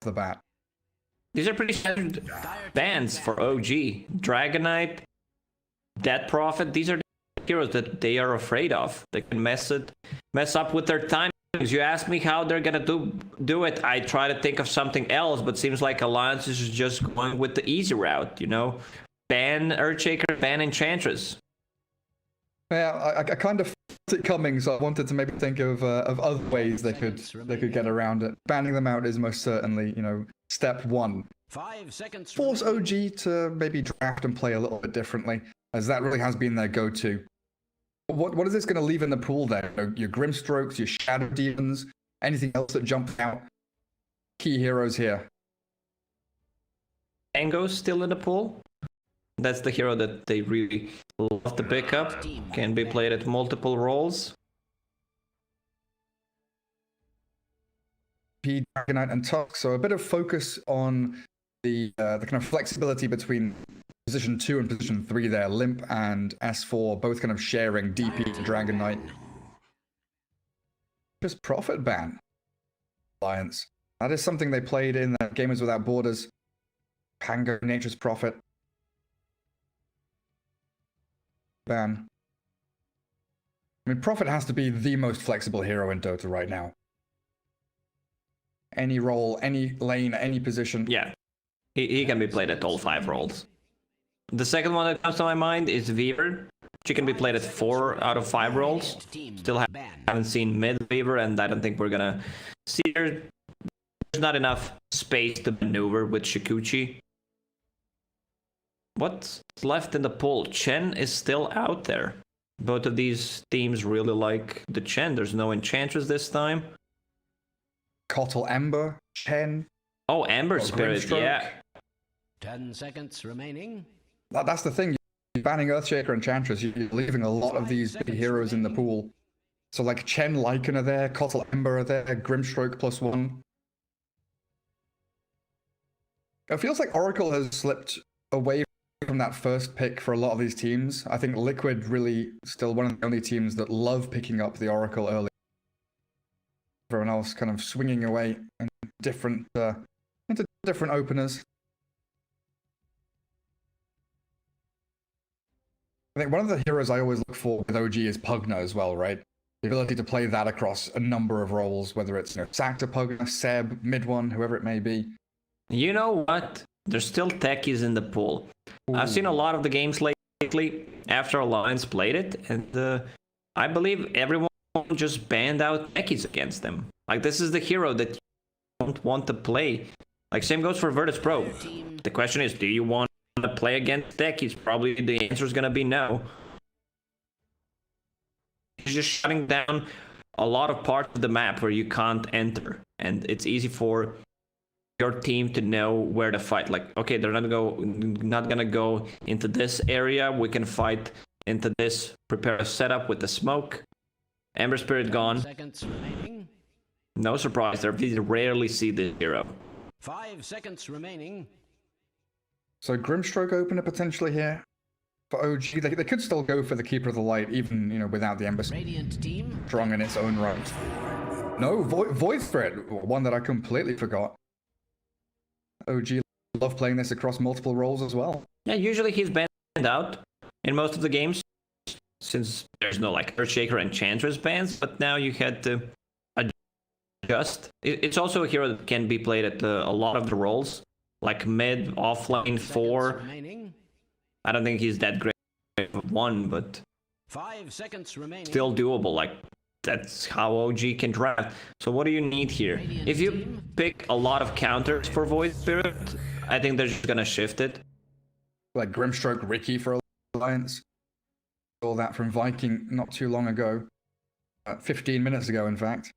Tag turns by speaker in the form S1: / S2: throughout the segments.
S1: the bat.
S2: These are pretty standard bans for OG. Dragonite, Death Prophet, these are the heroes that they are afraid of. They can mess up with their timings. You ask me how they're gonna do it, I try to think of something else, but seems like Alliance is just going with the easy route, you know? ban Earthshaker, ban Enchantress.
S1: Yeah, I kind of felt it coming, so I wanted to maybe think of other ways they could get around it. Banning them out is most certainly, you know, step one.
S3: 5 seconds.
S1: Force OG to maybe draft and play a little bit differently, as that really has been their go-to. What is this going to leave in the pool there? Your Grimstrokes, your Shadow Demons, anything else that jumps out? Key heroes here.
S2: Tango's still in the pool. That's the hero that they really love to pick up. Can be played at multiple roles.
S1: Dragonite and Tusk, so a bit of focus on the kind of flexibility between position 2 and position 3 there. Limp and S4 both kind of sharing DP to Dragonite. Just Prophet ban. Alliance. That is something they played in Gamers Without Borders. Pango, Nature's Prophet. Ban. I mean, Prophet has to be the most flexible hero in Dota right now. Any role, any lane, any position.
S2: Yeah, he can be played at all 5 roles. The second one that comes to my mind is Weaver. She can be played at 4 out of 5 roles. Still haven't seen mid Weaver, and I don't think we're gonna see her. There's not enough space to maneuver with Shikuchi. What's left in the pool? Chen is still out there. Both of these teams really like the Chen. There's no Enchantress this time.
S1: Kotl Ember, Chen.
S2: Oh, Ember Spirit, yeah.
S3: 10 seconds remaining.
S1: That's the thing. You're banning Earthshaker Enchantress. You're leaving a lot of these big heroes in the pool. So like Chen, Lycan are there, Kotl Ember are there, Grimstroke +1. It feels like Oracle has slipped away from that first pick for a lot of these teams. I think Liquid really still one of the only teams that love picking up the Oracle early. Everyone else kind of swinging away into different openers. I think one of the heroes I always look for with OG is Pugna as well, right? The ability to play that across a number of roles, whether it's Sactor, Pugna, Seb, mid one, whoever it may be.
S2: You know what? There's still techies in the pool. Ooh. I've seen a lot of the games lately after Alliance played it, and I believe everyone just banned out techies against them. Like, this is the hero that you don't want to play. Like, same goes for Virtus Pro. The question is, do you want to play against techies? Probably the answer is going to be no. It's just shutting down a lot of parts of the map where you can't enter, and it's easy for your team to know where to fight. Like, okay, they're not gonna go into this area. We can fight into this. Prepare a setup with the smoke. Ember Spirit gone.
S3: Seconds remaining.
S2: No surprise there. We rarely see the hero.
S3: 5 seconds remaining.
S1: So Grimstroke opener potentially here for OG. They could still go for the Keeper of the Light, even without the Ember
S3: Radiant team
S1: strong in its own right. No, Void Spirit, one that I completely forgot. OG love playing this across multiple roles as well.
S2: Yeah, usually he's banned out in most of the games, since there's no like Earthshaker and Enchantress bans, but now you had to adjust. It's also a hero that can be played at a lot of the roles, like mid, offlane, 4. I don't think he's that great at 1, but
S3: 5 seconds remaining.
S2: Still doable. Like, that's how OG can draft. So what do you need here? If you pick a lot of counters for Void Spirit, I think they're just gonna shift it.
S1: Like Grimstroke Ricky for Alliance. All that from Viking not too long ago. 15 minutes ago, in fact.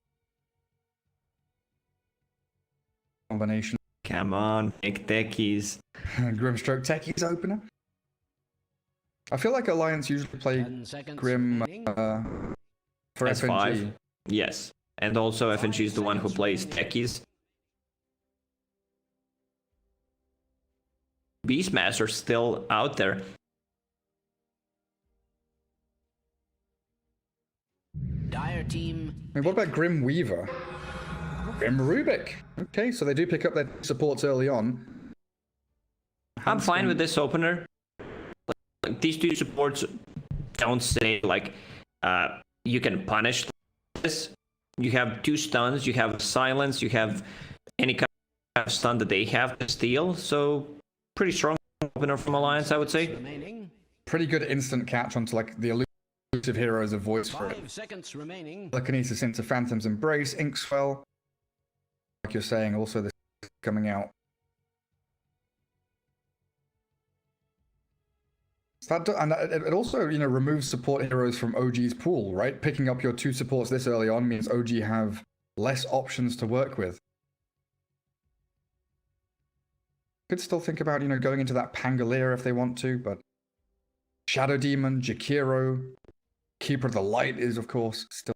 S1: Combination.
S2: Come on, make techies.
S1: Grimstroke techies opener. I feel like Alliance usually play Grim for
S2: S5.
S1: FNG.
S2: Yes, and also FNG is the one who plays techies. Beastmaster's still out there.
S3: Dire team.
S1: I mean, what about Grim Weaver? Grim Rubik. Okay, so they do pick up their supports early on.
S2: I'm fine with this opener. Like, these two supports don't say like you can punish this. You have 2 stuns, you have silence, you have any kind of stun that they have to steal. So pretty strong opener from Alliance, I would say.
S3: remaining.
S1: Pretty good instant catch onto like the elusive heroes of Void Spirit.
S3: 5 seconds remaining.
S1: Telekinesis into Phantom's Embrace, Inkswell. Like you're saying, also this is coming out. And it also, you know, removes support heroes from OG's pool, right? Picking up your 2 supports this early on means OG have less options to work with. Could still think about, you know, going into that Pangolier if they want to, but Shadow Demon, Jakiro, Keeper of the Light is, of course, still.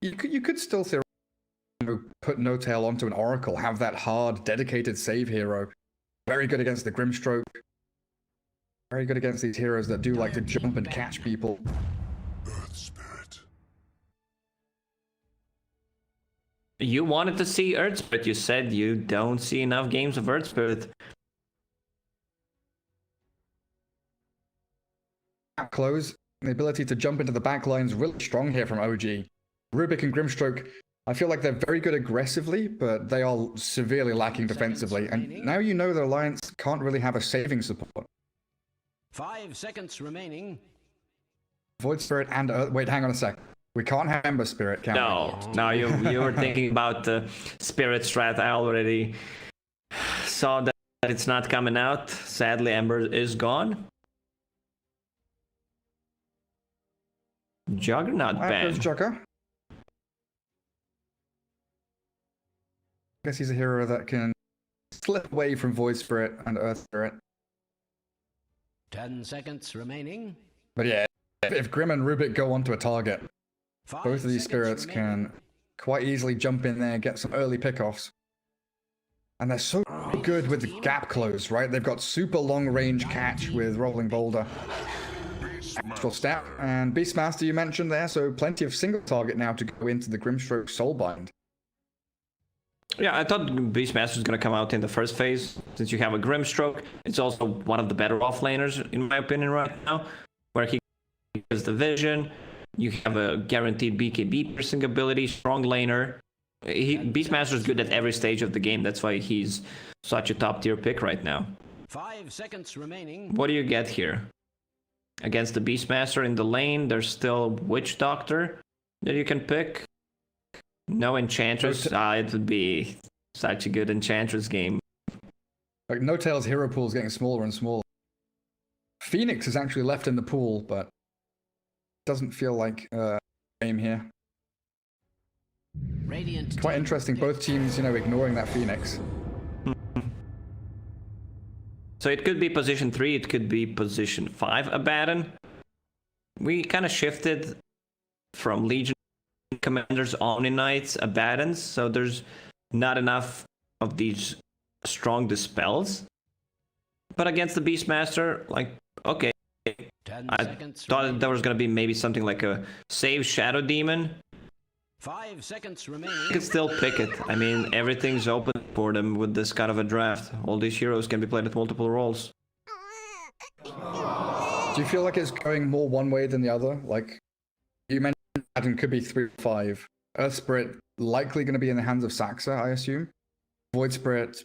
S1: You could still theoretically put No Tail onto an Oracle, have that hard, dedicated save hero. Very good against the Grimstroke. Very good against these heroes that do like to jump and catch people.
S4: Earth Spirit.
S2: You wanted to see Earth Spirit. You said you don't see enough games of Earth Spirit.
S1: Close. The ability to jump into the back line is really strong here from OG. Rubik and Grimstroke, I feel like they're very good aggressively, but they are severely lacking defensively. And now you know the Alliance can't really have a saving support.
S3: 5 seconds remaining.
S1: Void Spirit and Earth... Wait, hang on a sec. We can't have Ember Spirit, can we?
S2: No, you were thinking about the Spirit strat. I already saw that it's not coming out. Sadly, Ember is gone. Juggernaut ban.
S1: There's Jugger. I guess he's a hero that can slip away from Void Spirit and Earth Spirit.
S3: 10 seconds remaining.
S1: But yeah, if Grim and Rubik go onto a target,
S3: 5
S1: both of these
S3: seconds
S1: spirits
S3: remaining.
S1: can quite easily jump in there, get some early pickoffs. And they're so good with the gap close, right? They've got super long range catch with Rolling Boulder. Astral Step and Beastmaster you mentioned there, so plenty of single target now to go into the Grimstroke Soulbind.
S2: Yeah, I thought Beastmaster was going to come out in the first phase, since you have a Grimstroke. It's also one of the better offlaners, in my opinion, right now, where he gives the vision. You have a guaranteed BKB piercing ability, strong laner. Beastmaster is good at every stage of the game. That's why he's such a top tier pick right now.
S3: 5 seconds remaining.
S2: What do you get here? Against the Beastmaster in the lane, there's still Witch Doctor that you can pick. No Enchantress. It would be such a good Enchantress game.
S1: Like No Tail's hero pool is getting smaller and smaller. Phoenix is actually left in the pool, but doesn't feel like game here.
S3: Radiant
S1: Quite
S3: team
S1: interesting. Both teams, you know, ignoring that Phoenix.
S2: So it could be position 3, it could be position 5 Abaddon. We kind of shifted from Legion Commanders, Omni Knights, Abaddons, so there's not enough of these strong dispels. But against the Beastmaster, like, okay.
S3: 10
S2: I
S3: seconds
S2: thought
S3: remaining.
S2: there was going to be maybe something like a Save Shadow Demon.
S3: 5 seconds
S2: You
S3: remaining.
S2: can still pick it. I mean, everything's open for them with this kind of a draft. All these heroes can be played with multiple roles.
S1: Do you feel like it's going more one way than the other? Like, you mentioned Adam could be 3-5. Earth Spirit likely going to be in the hands of Saxa, I assume. Void Spirit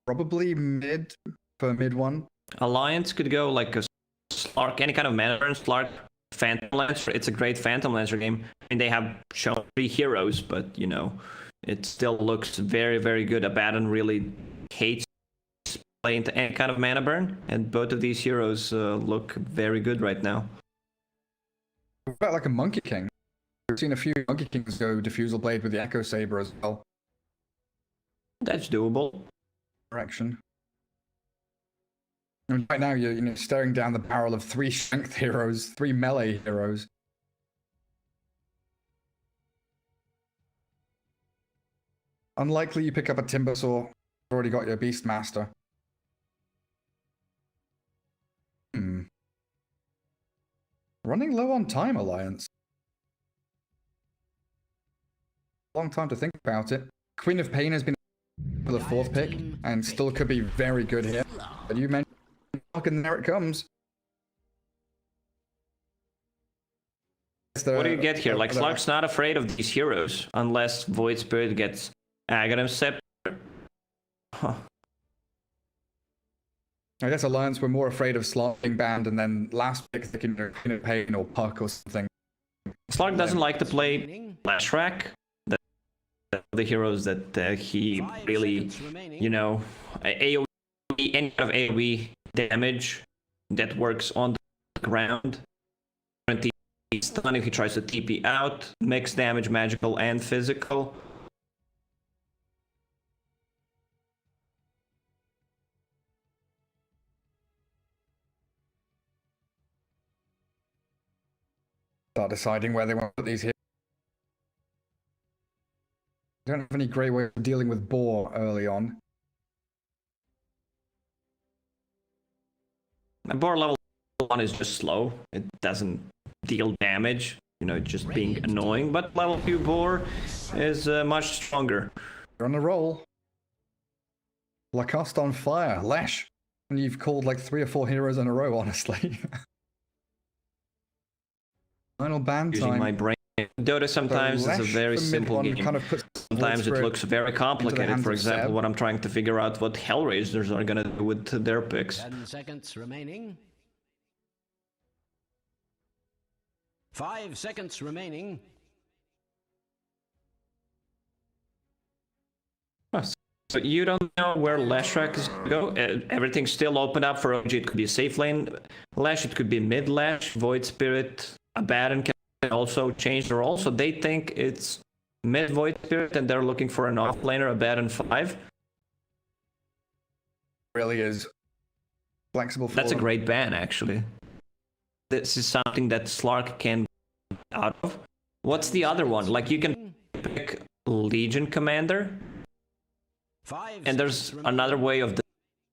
S1: probably mid for mid one.
S2: Alliance could go like a Slark, any kind of mana burn, Slark, Phantom Lancer. It's a great Phantom Lancer game. And they have shown 3 heroes, but you know, it still looks very, very good. Abaddon really hates playing into any kind of mana burn, and both of these heroes look very good right now.
S1: What about like a Monkey King? We've seen a few Monkey Kings go Diffusal Blade with the Echo Saber as well.
S2: That's doable.
S1: Direction. And right now you're, you know, staring down the barrel of 3 strength heroes, 3 melee heroes. Unlikely you pick up a Timbersaw. You've already got your Beastmaster. Running low on time, Alliance. Long time to think about it. Queen of Pain has been for the 4th pick, and still could be very good here. But you mentioned, and there it comes.
S2: What do you get here? Like, Slark's not afraid of these heroes unless Void Spirit gets Aghanim Scepter. Huh.
S1: I guess Alliance were more afraid of Slark being banned, and then last pick they can Pain or Puck or something.
S2: Slark doesn't like to play Flash Rack. The heroes that he really, you know, AoE, any kind of AoE damage that works on the ground. Guaranteed stun if he tries to TP out, mixed damage, magical and physical.
S1: Start deciding where they want to put these here. Don't have any great way of dealing with Boar early on.
S2: Boar level 1 is just slow. It doesn't deal damage, you know, just being annoying. But level 2 Boar is much stronger.
S1: You're on a roll. Lacoste on fire. Lesh. And you've called like 3 or 4 heroes in a row, honestly. Final ban
S2: Using
S1: time.
S2: my brain. Dota sometimes is a very simple game.
S1: Kind of
S2: Sometimes it looks very complicated. For example, when I'm trying to figure out what Hellraisers are gonna do with their picks.
S3: 10 seconds remaining. 5 seconds remaining.
S2: So you don't know where Lashrak is gonna go. Everything's still open up for OG. It could be a safe lane Lash. It could be mid Lash, Void Spirit, Abaddon can also change the role. So they think it's mid Void Spirit and they're looking for an offlaner, Abaddon 5.
S1: Really is flexible for
S2: That's a
S1: them.
S2: great ban, actually. This is something that Slark can get out of. What's the other one? Like, you can pick Legion Commander, and there's another way of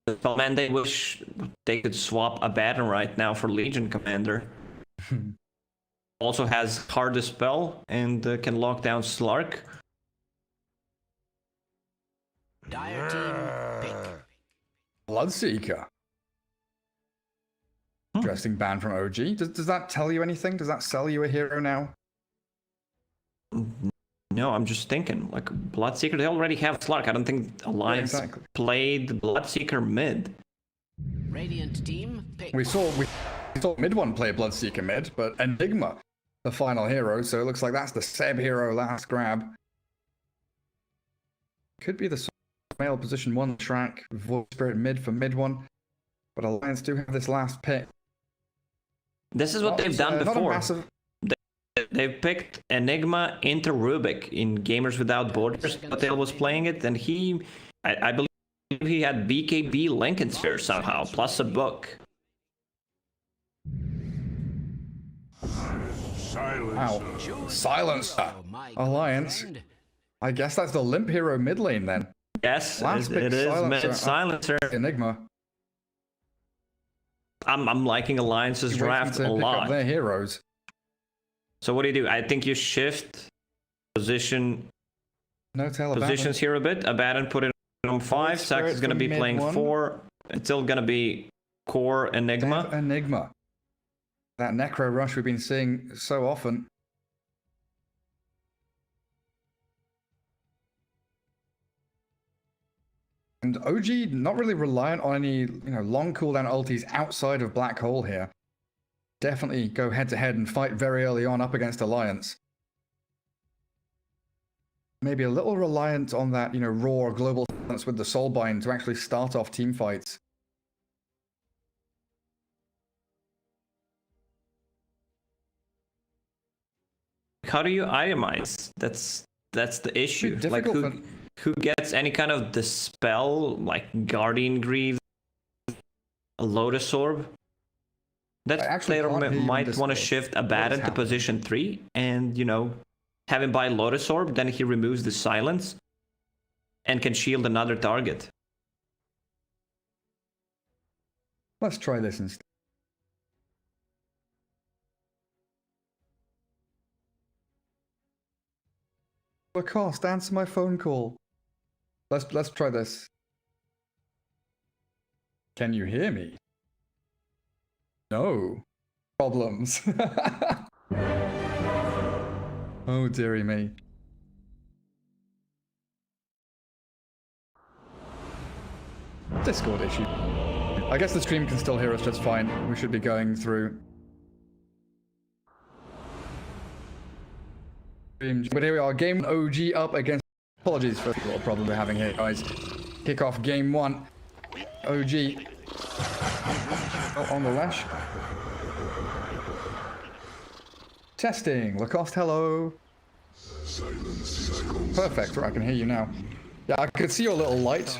S2: the man. They wish they could swap Abaddon right now for Legion Commander. Also has hard dispel and can lock down Slark.
S3: Dire team pick.
S1: Bloodseeker. Interesting ban from OG. Does that tell you anything? Does that sell you a hero now?
S2: No, I'm just thinking, like, Bloodseeker, they already have Slark. I don't think Alliance played Bloodseeker mid.
S3: Radiant team pick.
S1: We saw mid one play Bloodseeker mid, but Enigma, the final hero, so it looks like that's the Seb hero last grab. Could be the male position 1 track, Void Spirit mid for mid one, but Alliance do have this last pick.
S2: This is what they've done
S1: not a
S2: before.
S1: massive...
S2: They've picked Enigma into Rubik in Gamers Without Borders. Patel was playing it, and I believe he had BKB Lincoln Sphere somehow, plus a book.
S1: Wow. Silencer.
S3: Oh, my
S1: Alliance.
S3: friend.
S1: I guess that's the limp hero mid lane then.
S2: Yes,
S1: Last pick
S2: it is mid Silencer.
S1: Enigma.
S2: I'm liking Alliance's
S1: Waiting
S2: draft
S1: to
S2: a
S1: pick up
S2: lot.
S1: their heroes.
S2: So what do? I think you shift positions here a bit. Abaddon put it on 5. Sax is going to be playing 4. It's still going to be core Enigma.
S1: Enigma. That Necro Rush we've been seeing so often. And OG not really reliant on any long cooldown ultis outside of Black Hole here. Definitely go head to head and fight very early on up against Alliance. Maybe a little reliant on that, raw global silence with the Soulbind to actually start off team fights.
S2: How do you itemize? That's the issue. Like, who gets any kind of dispel, like Guardian Greaves, a Lotus Orb? That player might want to shift Abaddon to position 3 and, have him buy Lotus Orb, then he removes the silence and can shield another target.
S1: Let's try this instead. Lacoste, answer my phone call. Let's try this. Can you hear me? No. Problems. Oh, dearie me. Discord issue. I guess the stream can still hear us just fine. We should be going through. But here we are, game OG up against. Apologies for the little problem we're having here, guys. Kick off game 1. OG. Oh, on the lash. Testing. Lacoste, hello. Perfect. Right, I can hear you now. Yeah, I could see your little light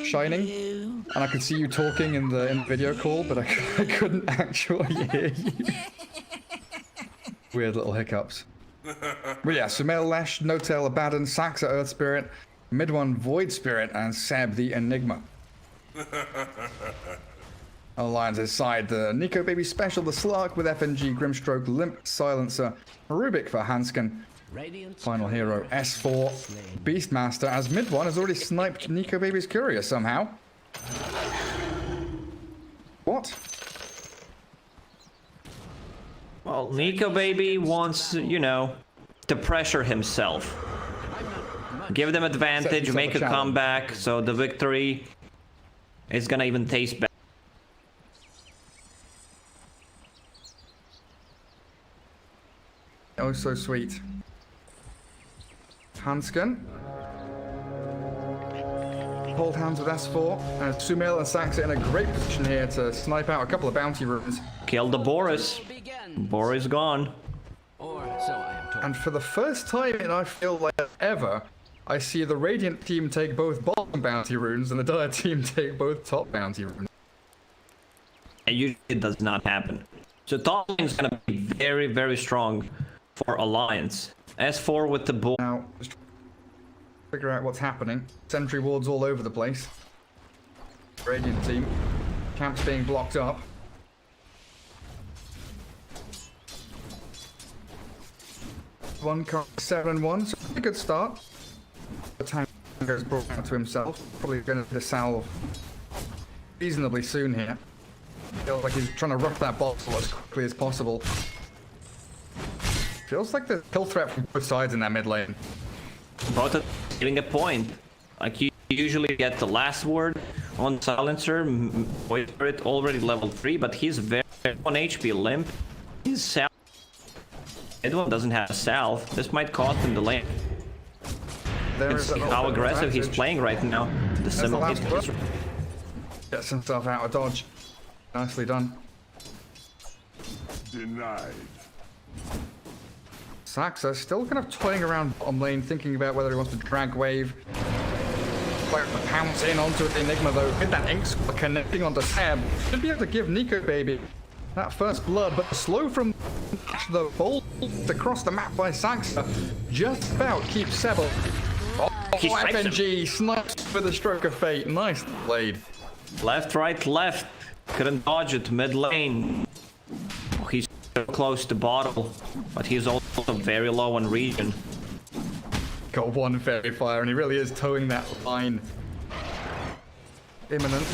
S1: shining, and I could see you talking in the video call, but I couldn't actually hear you. Weird little hiccups. But yeah, Sumail, Lash, No-Tail, Abaddon, Saxa, Earth Spirit, Mid one, Void Spirit, and Seb, the Enigma. Alliance's side, the Nico Baby Special, the Slark with FNG, Grimstroke, Limp, Silencer, Rubik for Hanskin. Final hero, S4, Beastmaster, as Mid one has already sniped Nico Baby's Courier somehow. What?
S2: Well, Nico Baby wants, you know, to pressure himself. Give them advantage, make a comeback, so the victory is gonna even taste better.
S1: Oh, so sweet. Hanskin. Hold hands with S4. And Sumail and Saxa in a great position here to snipe out a couple of bounty runes.
S2: Kill the Boris. Boris gone.
S3: Or so I am told.
S1: And for the first time in I feel like ever, I see the Radiant team take both bottom bounty runes and the Dire team take both top bounty runes.
S2: And usually it does not happen. So top lane is gonna be very, very strong for Alliance. S4 with the bull.
S1: Now, just figure out what's happening. Sentry wards all over the place. Radiant team. Camps being blocked up. One 7-1, so a good start. The Tango's brought out to himself. Probably going to salve reasonably soon here. Feels like he's trying to rough that bottle as quickly as possible. Feels like the kill threat from both sides in that mid lane.
S2: Both are getting a point. Like you usually get the last word on Silencer. Void Spirit already level 3, but he's very 1 HP limp. His salve. Edwin doesn't have a salve. This might cost him the lane. You can see how aggressive he's playing right now. The symbol
S1: gets himself out of dodge. Nicely done.
S4: Denied.
S1: Saxa still kind of toying around bottom lane, thinking about whether he wants to drag wave. Quite to pounce in onto the Enigma though. With that ink squad connecting onto Seb. Should be able to give Nico Baby that first blood, but slow from the bolt across the map by Saxa. Just about keeps Seb. Oh, FNG snipes with a stroke of fate. Nice played.
S2: Left, right, left. Couldn't dodge it. Mid lane. Oh, he's so close to bottle, but he's also very low on regen.
S1: Got one fairy fire, and he really is towing that line. Imminent.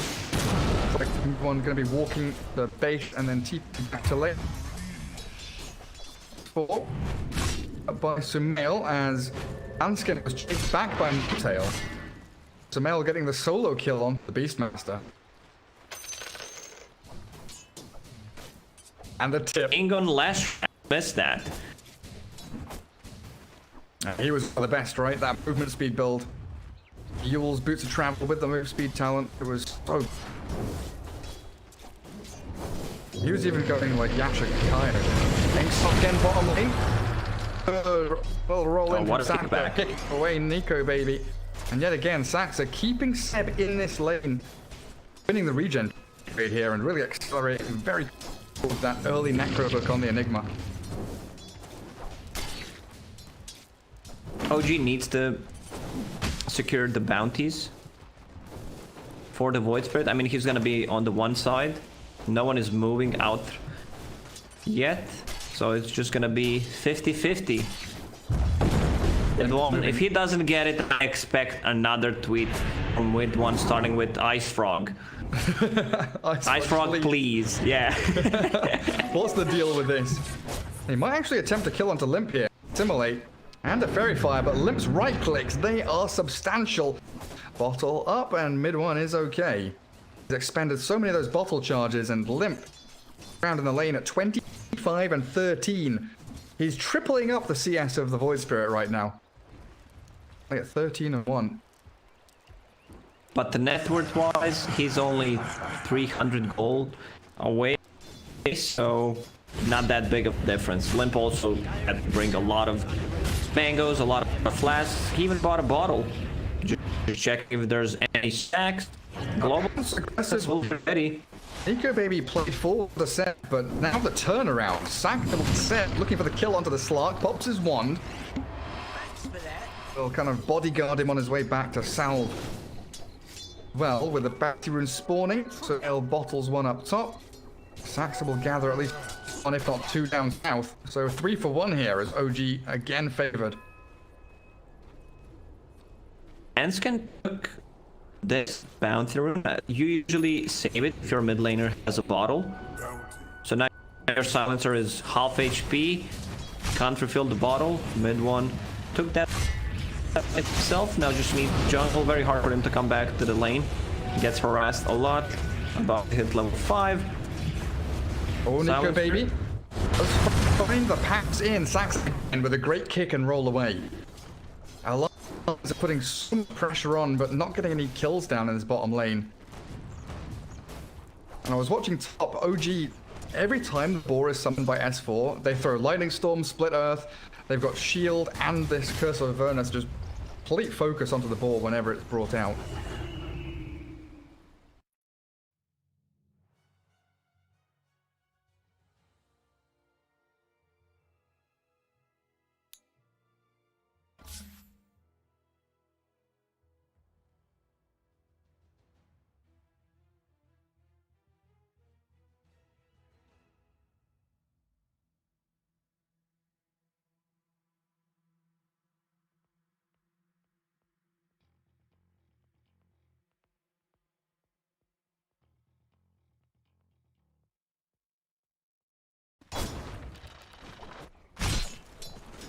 S1: Like one going to be walking the base and then TP back to lane. 4 by Sumail as Anskin was chased back by No-Tail. Sumail getting the solo kill on the Beastmaster. And the tip.
S2: Ingon Lash missed that.
S1: He was the best, right? That movement speed build. Yule's Boots of Travel with the move speed talent. It was so... He was even going like Yasha Kaya. Thanks again, bottom lane. Well, roll in
S2: what
S1: from
S2: a kickback.
S1: Saxa. Kick away Nico Baby. And yet again, Saxa keeping Seb in this lane. Winning the regen trade here and really accelerating very towards that early necro book on the Enigma.
S2: OG needs to secure the bounties for the Void Spirit. I mean, he's gonna be on the one side. No one is moving out yet, so it's just gonna be 50-50. If he doesn't get it, I expect another tweet from Mid one starting with Ice Frog. Ice Frog, please. Yeah.
S1: What's the deal with this? He might actually attempt to kill onto Limp here. assimilate. And a fairy fire, but Limp's right clicks, they are substantial. Bottle up, and mid one is okay. He's expended so many of those bottle charges, and Limp around in the lane at 25 and 13. He's tripling up the CS of the Void Spirit right now. Like at 13 and 1.
S2: But the net worth wise, he's only 300 gold away, so not that big of a difference. Limp also had to bring a lot of mangoes, a lot of flasks. He even bought a bottle. Just check if there's any stacks. Global aggressive already.
S1: Nico Baby played full the set, but now the turnaround. Sack the set, looking for the kill onto the Slark, pops his wand. Will kind of bodyguard him on his way back to salve. Well, with the bounty rune spawning, so El bottles one up top. Saxa will gather at least one, if not two down south. So 3 for 1 here as OG again favored.
S2: Ants can cook this bounty rune. You usually save it if your mid laner has a bottle. So now your silencer is half HP. Can't refill the bottle. Mid one took that itself. Now just need jungle. Very hard for him to come back to the lane. Gets harassed a lot. About to hit level 5.
S1: Oh, Nico Baby. Let's find the packs in. Sax and with a great kick and roll away. Alliance are putting some pressure on, but not getting any kills down in his bottom lane. And I was watching top OG. Every time the boar is summoned by S4, they throw Lightning Storm, Split Earth. They've got Shield and this Curse of Avernus. Just complete focus onto the boar whenever it's brought out.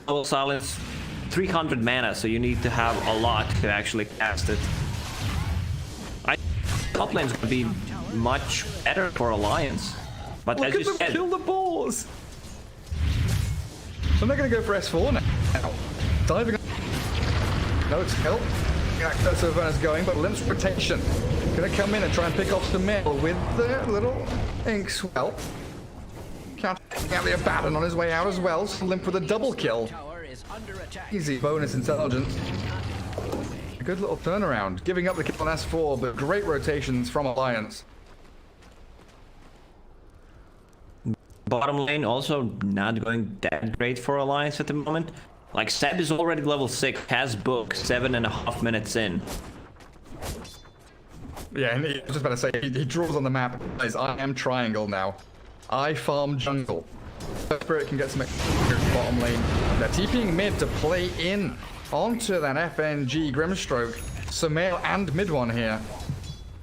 S2: Level silence 300 mana, so you need to have a lot to actually cast it. Top lane's gonna be much better for Alliance, but
S1: Look
S2: as
S1: at
S2: you
S1: them
S2: said,
S1: kill the boars! So they're gonna go for S4 now. Diving. No, it's kill. Yeah, that's where Avernus going, but Limp's protection. Gonna come in and try and pick off some metal with the little ink swell. Counting out the Abaddon on his way out as well. So Limp with a double kill. Easy bonus intelligence. A good little turnaround. Giving up the kill on S4, but great rotations from Alliance.
S2: bottom lane also not going that great for Alliance at the moment. Like Seb is already level 6, has book 7.5 minutes in.
S1: Yeah, and I was just about to say, he draws on the map. Guys, I am triangle now. I farm jungle. Spirit can get some bottom lane. They're TPing mid to play in onto that FNG Grimstroke. Sumail and mid one here.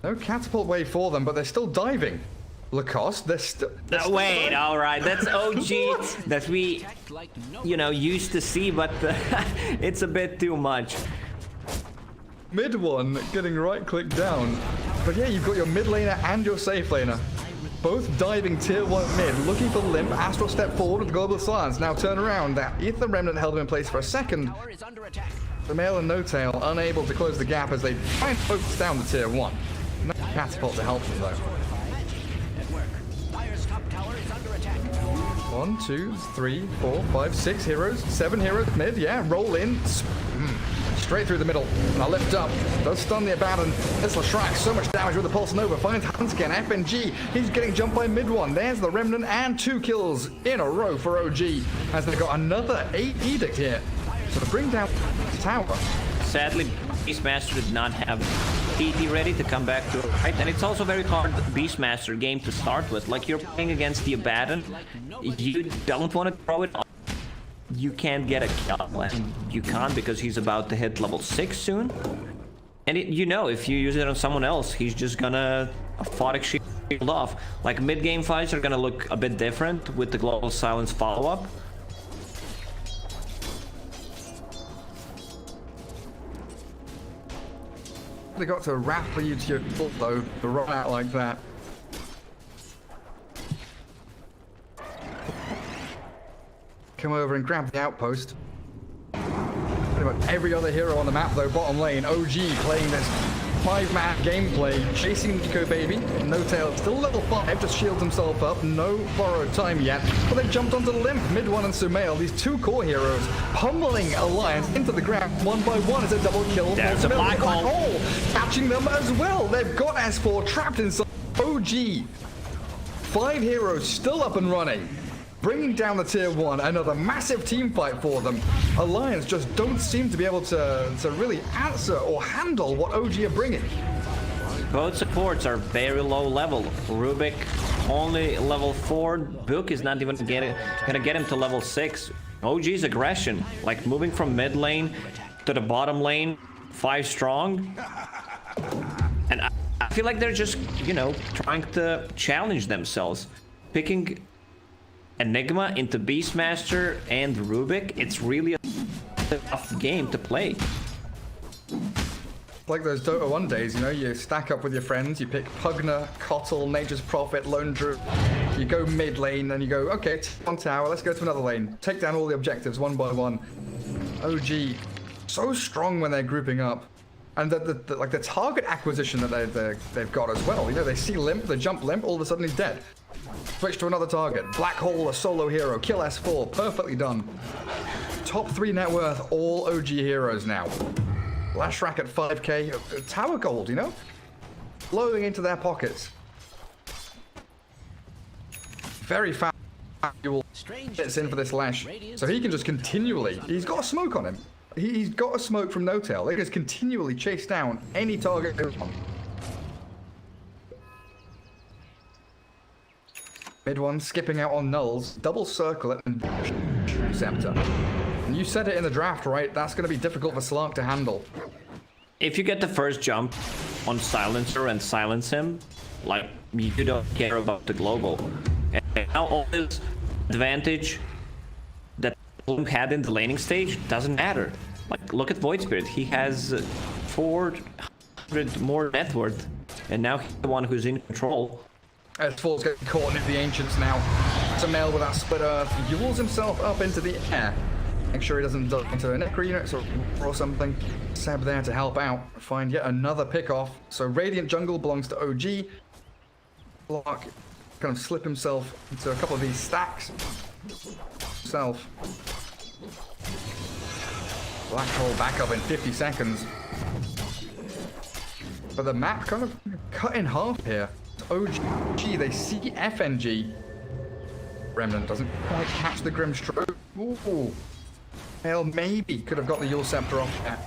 S1: No catapult wave for them, but they're still diving. Lacoste, they're still
S2: Wait, alright, that's OG that we, you know, used to see, but it's a bit too much.
S1: Mid one getting right click down. But yeah, you've got your mid laner and your safe laner. Both diving tier 1 mid, looking for Limp. Astral step forward with Global Silence. Now turn around. That Ether Remnant held him in place for a second. The Male and No Tail unable to close the gap as they try and focus down the tier 1. No catapult to help them though. 1, 2, 3, 4, 5, 6 heroes. 7 heroes mid, yeah, roll in. Straight through the middle. Now lift up. Does stun the Abaddon. This Lashrak, so much damage with the Pulse Nova. Finds Hanskin. FNG. He's getting jumped by mid one. There's the Remnant and 2 kills in a row for OG. As they've got another 8 Edict here. So to bring down the tower.
S2: Sadly, Beastmaster did not have TP ready to come back to a fight, and it's also very hard Beastmaster game to start with. Like, you're playing against the Abaddon, you don't want to throw it on. You can't get a kill, and you can't because he's about to hit level 6 soon. And you know, if you use it on someone else, he's just gonna Aphotic Shield off. Like, mid-game fights are gonna look a bit different with the Global Silence follow-up.
S1: They got to rattle you to your foot though, to run out like that. Come over and grab the outpost. Pretty much every other hero on the map though, bottom lane, OG playing this 5-man gameplay, chasing Nico Baby. No Tail, still level 5, just shields himself up, no borrowed time yet. But they jumped onto the limp, Mid One and Sumail, these two core heroes, pummeling Alliance into the ground one by one. It's a double kill.
S2: There's a black hole.
S1: Catching them as well. They've got S4 trapped inside. OG, 5 heroes still up and running. Bringing down the tier 1, another massive team fight for them. Alliance just don't seem to be able to really answer or handle what OG are bringing.
S2: Both supports are very low level. Rubik only level 4. Book is not even gonna get him to level 6. OG's aggression, like moving from mid lane to the bottom lane, 5 strong. And I feel like they're just, you know, trying to challenge themselves. Picking Enigma into Beastmaster and Rubik, it's really a tough game to play.
S1: Like those Dota 1 days, you know, you stack up with your friends, you pick Pugna, Kotl, Nature's Prophet, Lone Druid, you go mid lane, and you go, okay, one tower, let's go to another lane. Take down all the objectives one by one. OG, so strong when they're grouping up. And the target acquisition that they've got as well. You know, they see Limp, they jump Limp, all of a sudden he's dead. Switch to another target. Black Hole, a solo hero. Kill S4. Perfectly done. Top 3 net worth, all OG heroes now. Lashrak at 5k. Tower gold, you know? Flowing into their pockets. Very fast. Gets in for this Lash. So he can just continually... He's got a smoke on him. He's got a smoke from No Tail. They just continually chase down any target. Mid One skipping out on nulls, double circle it and scepter. And you said it in the draft, right? That's going to be difficult for Slark to handle.
S2: If you get the first jump on Silencer and silence him, like, you don't care about the global. And now all this advantage that Bloom had in the laning stage doesn't matter. Like, look at Void Spirit. He has 400 more net worth, and now he's the one who's in control.
S1: S4's getting caught in the Ancients now. Sumail with that split earth, yules himself up into the air. Make sure he doesn't duck into a Necro unit or something. Seb there to help out. Find yet another pick off. So Radiant Jungle belongs to OG. Block kind of slip himself into a couple of these stacks. Himself. Black Hole back up in 50 seconds. But the map kind of cut in half here. OG, they see FNG. Remnant doesn't quite catch the Grim Stroke. Ooh. Hell, maybe could have got the Yule Scepter off there.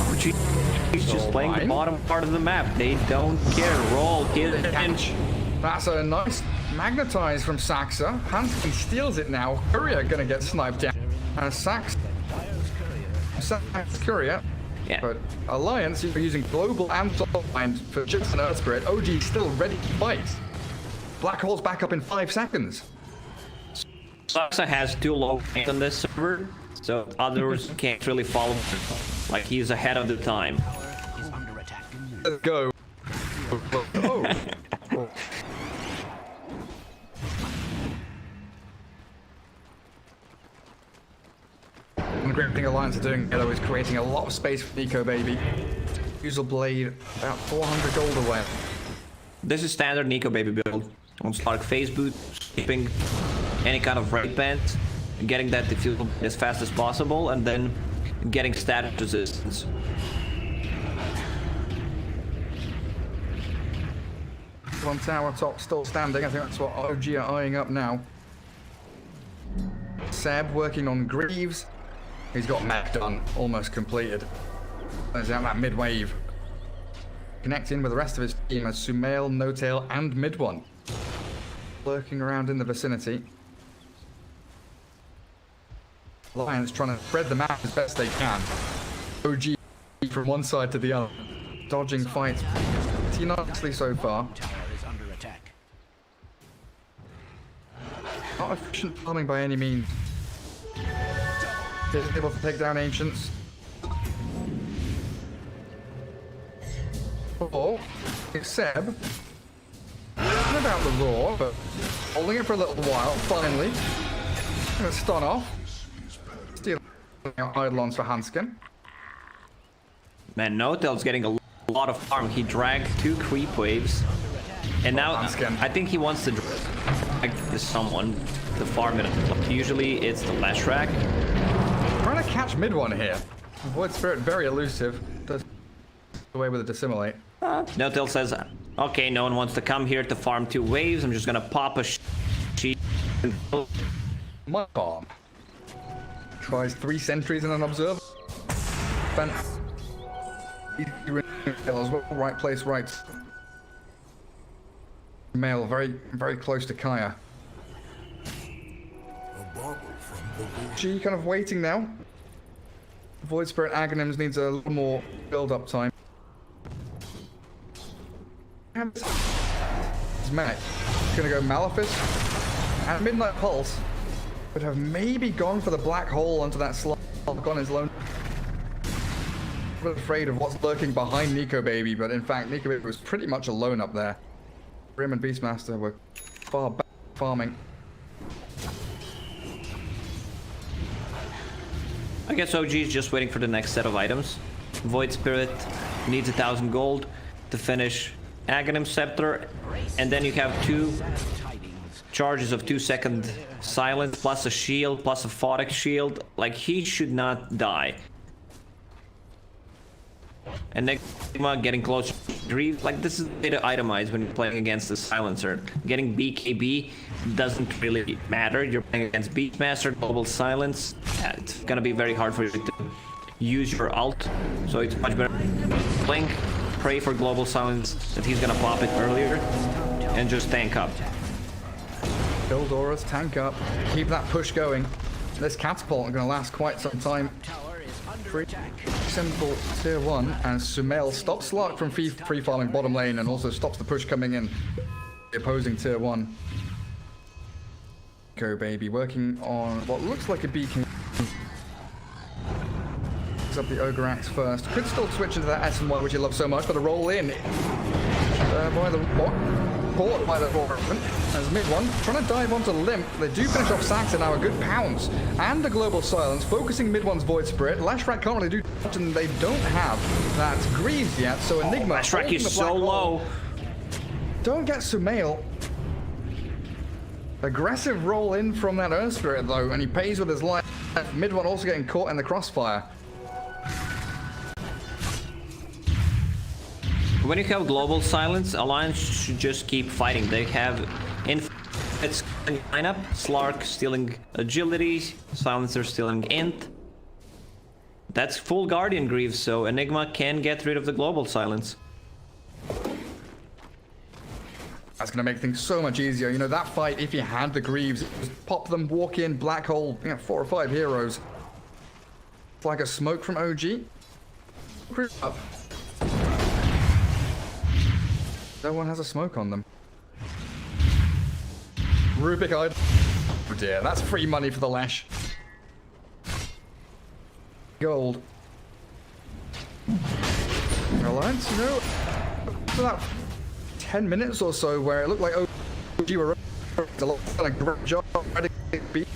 S2: OG is just playing the bottom part of the map. They don't care. Roll, kill, pinch.
S1: That's a nice magnetize from Saxa. Hansky steals it now. Courier gonna get sniped down. And Sax Courier.
S2: Yeah.
S1: But Alliance, you're using global and top-line for just an Earth Spirit. OG still ready to fight. Black Hole's back up in 5 seconds.
S2: Saxa has too low rank on this server, so others can't really follow him. Like, he's ahead of the time.
S1: Let's go. Oh. The great thing Alliance are doing, though, is creating a lot of space for Nico Baby. Usual Blade, about 400 gold away.
S2: This is standard Nico Baby build. On Slark phase boot, skipping any kind of raid band, getting that defusal as fast as possible, and then getting status resistance.
S1: One tower top still standing. I think that's what OG are eyeing up now. Seb working on Greaves. He's got mech done, almost completed. There's out that mid-wave. Connecting with the rest of his team as Sumail, No Tail, and Mid One. Lurking around in the vicinity. Alliance trying to spread the map as best they can. OG from one side to the other. Dodging fights pretty nicely so far. Not efficient farming by any means. Is able to take down Ancients. Oh, it's Seb. Not about the roar, but holding it for a little while, finally. Gonna stun off. Stealing out Eidolons for Hanskin.
S2: Man, No-Tail's getting a lot of farm. He dragged 2 creep waves. And now,
S1: Hanskin.
S2: I think he wants to drag someone to farm it. Usually it's the Lashrak.
S1: Trying to catch mid one here. Void Spirit very elusive. Does away with a dissimilate.
S2: No-Tail says, okay, no one wants to come here to farm 2 waves. I'm just gonna pop a sheet.
S1: My bomb. Tries 3 sentries and an observer. Fence. As well. Right place, right. Male, very close to Kaya. G kind of waiting now. Void Spirit Aghanims needs a little more build-up time. It's Manic. He's gonna go Malefice. And Midnight Pulse would have maybe gone for the black hole onto that slot, gone his lone. A bit afraid of what's lurking behind Nico Baby, but in fact, Nico Baby was pretty much alone up there. Grim and Beastmaster were far back farming.
S2: I guess OG is just waiting for the next set of items. Void Spirit needs 1,000 gold to finish Aghanim Scepter, and then you have 2 charges of 2-second silence, plus a shield, plus a photic shield. Like, he should not die. And Enigma getting close to Grieve. Like, this is way to itemize when you're playing against the Silencer. Getting BKB doesn't really matter. You're playing against Beastmaster, Global Silence. Yeah, it's gonna be very hard for you to use your ult. So it's much better. Blink, pray for Global Silence that he's gonna pop it earlier, and just tank up.
S1: Bildoras, tank up, keep that push going. This catapult is going to last quite some time. Simple tier 1, and Sumail stops Slark from free farming bottom lane and also stops the push coming in. The opposing tier 1. Go baby, working on what looks like a beacon. Picks up the Ogre Axe first. Could still switch into that S&Y which you love so much, but a roll in. By the caught by the Warren as mid one trying to dive onto Limp. They do finish off Saxon now, a good pounce and a Global Silence, focusing mid one's Void Spirit. Lashrak can't really do much, and they don't have that Greaves yet, so Enigma.
S2: Lashrak is so low.
S1: Don't get Sumail. Aggressive roll in from that Earth Spirit though, and he pays with his life. Mid one also getting caught in the crossfire.
S2: When you have Global Silence, Alliance should just keep fighting. They have infinite lineup, Slark stealing Agility, Silencer stealing Int. That's full Guardian Greaves, so Enigma can get rid of the Global Silence.
S1: That's going to make things so much easier. You know, that fight, if you had the Greaves, just pop them, walk in, black hole, 4 or 5 heroes. It's like a smoke from OG. Up. No one has a smoke on them. Rubik Eye. Oh dear, that's free money for the Lash. Gold. Alliance, you know, for that 10 minutes or so where it looked like OG were a lot of a great job trying to beat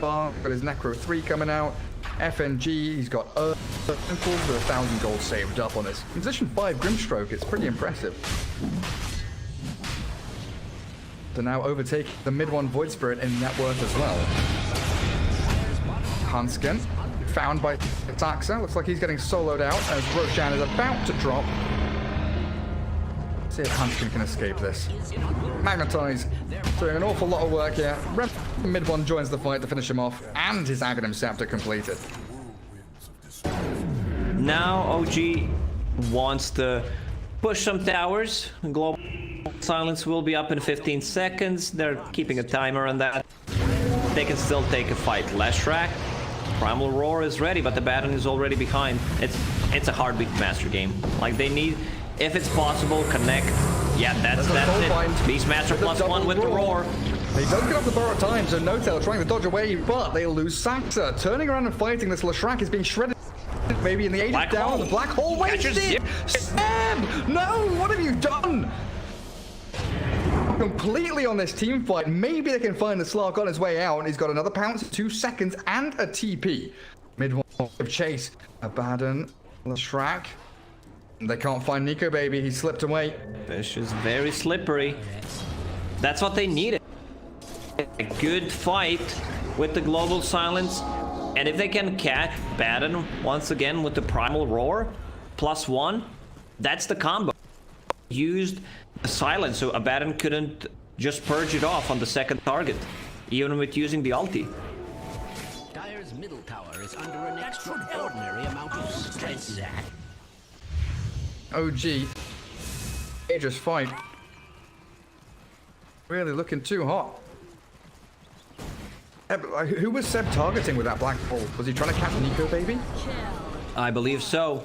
S1: Bar, got his Necro 3 coming out. FNG, he's got with 1,000 gold saved up on his position 5 Grimstroke. It's pretty impressive. To now overtake the mid one Void Spirit in net worth as well. Hanskin found by Taxa. Looks like he's getting soloed out as Roshan is about to drop. See if Hanskin can escape this. Magnetize, doing an awful lot of work here. Mid one joins the fight to finish him off, and his Aghanim Scepter completed.
S2: Now OG wants to push some towers. Global Silence will be up in 15 seconds. They're keeping a timer on that. They can still take a fight. Lashrak, Primal Roar is ready, but the Baton is already behind. It's a hard Beastmaster game. Like, they need, if it's possible, connect. Yeah, that's it. Beastmaster +1 with the Roar.
S1: He does get off the borrowed time, so No-Tail trying to dodge away, but they lose Saxa. Turning around and fighting, this Leshrac is being shredded. Maybe in the Aegis down, the black hole wasted! Seb! No! What have you done? Completely on this team fight. Maybe they can find the Slark on his way out, and he's got another pounce, 2 seconds, and a TP. Mid-one of chase. Abaddon, Leshrac. They can't find Nico Baby, he slipped away.
S2: Fish is very slippery. That's what they needed. A good fight with the global silence. And if they can catch Abaddon once again with the primal roar, +1, that's the combo. Used the silence so Abaddon couldn't just purge it off on the second target, even with using the ulti.
S3: Dire's middle tower is under an extraordinary amount of stress.
S1: OG. Aegis fight. Really looking too hot. Who was Seb targeting with that black hole? Was he trying to catch Nico Baby?
S2: I believe so.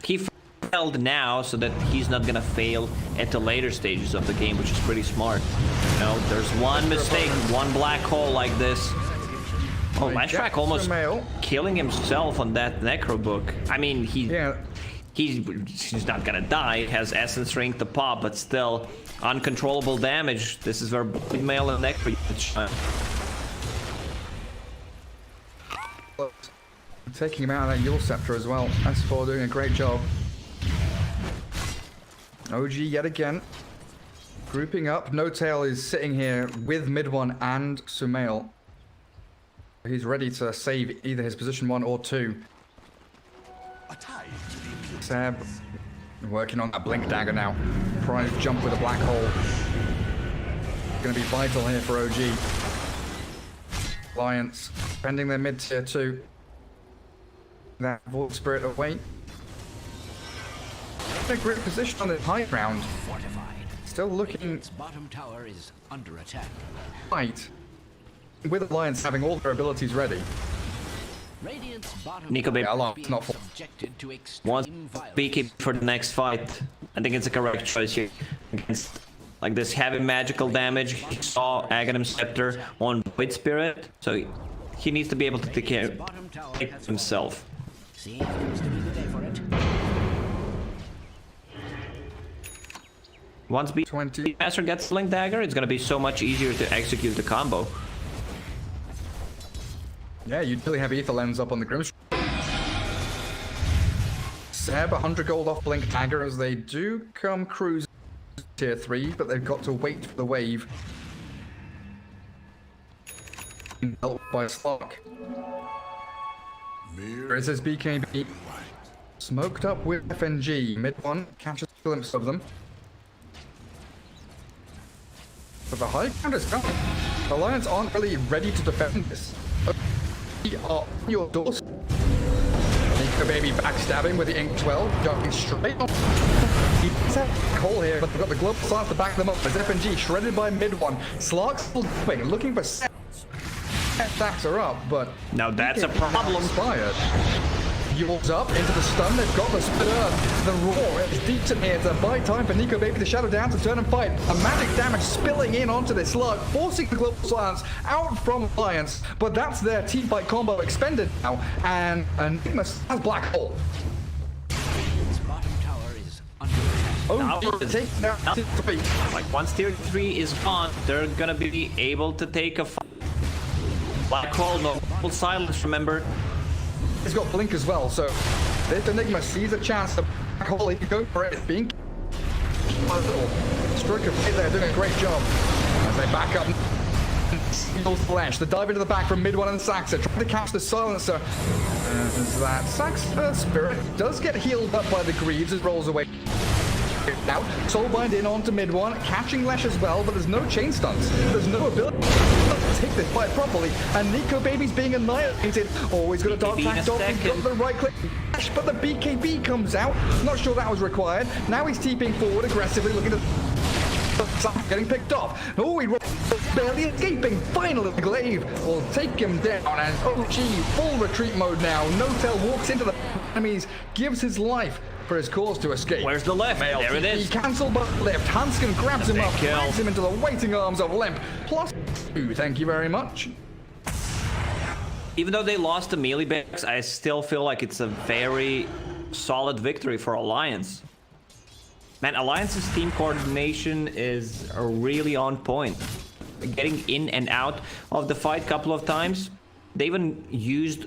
S2: He failed now so that he's not gonna fail at the later stages of the game, which is pretty smart. You know, there's one mistake, one black hole like this. Oh, Leshrac almost killing himself on that necro book. I mean, he's not gonna die. It has essence ring to pop, but still uncontrollable damage. This is where mail and necro shine.
S1: Taking him out of that Yule Scepter as well. S4 doing a great job. OG yet again. Grouping up. No-Tail is sitting here with mid-1 and Sumail. He's ready to save either his position 1 or 2. Seb working on that blink dagger now. Prize jump with a black hole. Gonna be vital here for OG. Alliance defending their mid tier 2. That Void Spirit away. In a great position on the high ground. Still looking
S3: Its bottom tower is under attack.
S1: right. With Alliance having all their abilities ready.
S3: Radiant's bottom
S2: Nico Baby
S3: tower
S1: Alliance
S3: is
S1: not full.
S3: subjected to
S2: wants
S3: extreme
S2: to
S3: violence.
S2: be kept for the next fight. I think it's a correct choice here. Against like this heavy magical damage, he saw Aghanim Scepter on Void Spirit, so he needs to be able to take care
S3: Bottom tower
S2: of
S3: has
S2: himself.
S3: seems to be the day for it.
S2: Once
S1: 20.
S2: Beastmaster gets Link Dagger, it's gonna be so much easier to execute the combo.
S1: Yeah, you really have Ether Lens up on the Grimstone. Seb, 100 gold off Blink Dagger as they do come cruising tier 3, but they've got to wait for the wave. Helped by Slark. There is his BKB. Smoked up with FNG. Mid-1 catches a glimpse of them. But the high ground is coming. Alliance aren't really ready to defend this. We are on your doorstep. Nico Baby backstabbing with the Ink 12, jumping straight on. He's a hole here, but they've got the glove start to back them up. As FNG shredded by mid-1. Slark's still going, looking for set. Stacks are up, but
S2: Now that's a problem.
S1: Inspired. Yule's up into the stun. They've got the split earth. The roar is decent here to buy time for Nico Baby to shadow down to turn and fight. A magic damage spilling in onto this slug, forcing the global silence out from Alliance. But that's their team fight combo expended now, and Enigma has black hole.
S3: Its bottom tower is under attack.
S1: Oh, take now tier 3.
S2: Like once tier 3 is gone, they're gonna be able to take a fight. Black hole, no silence, remember?
S1: He's got blink as well, so if Enigma sees a chance to black hole, he can go for it. Being stroke of fate there, doing a great job. As they back up, Steals Flash, the dive into the back from mid-1 and Saxa, trying to catch the silencer. As that Saxa Spirit does get healed up by the Greaves as it rolls away. Now, Soulbind in onto mid-1, catching Lesh as well, but there's no chain stuns. There's no ability to take this fight properly, and Nico Baby's being annihilated. Always got a dark track off, he's got the right click, but the BKB comes out. Not sure that was required. Now he's TPing forward aggressively, looking to getting picked off. Oh, he barely escaping. Finally, the glaive will take him down, and OG full retreat mode now. No-Tail walks into the enemies, gives his life for his cause to escape.
S2: Where's the left?
S1: Male
S2: There it
S1: TP
S2: is.
S1: cancelled but left. Hanskin grabs him
S2: Big
S1: up,
S2: kill.
S1: drags him into the waiting arms of Limp. Plus 2, thank you very much.
S2: Even though they lost the melee backs, I still feel like it's a very solid victory for Alliance. Man, Alliance's team coordination is really on point. Getting in and out of the fight a couple of times. They even used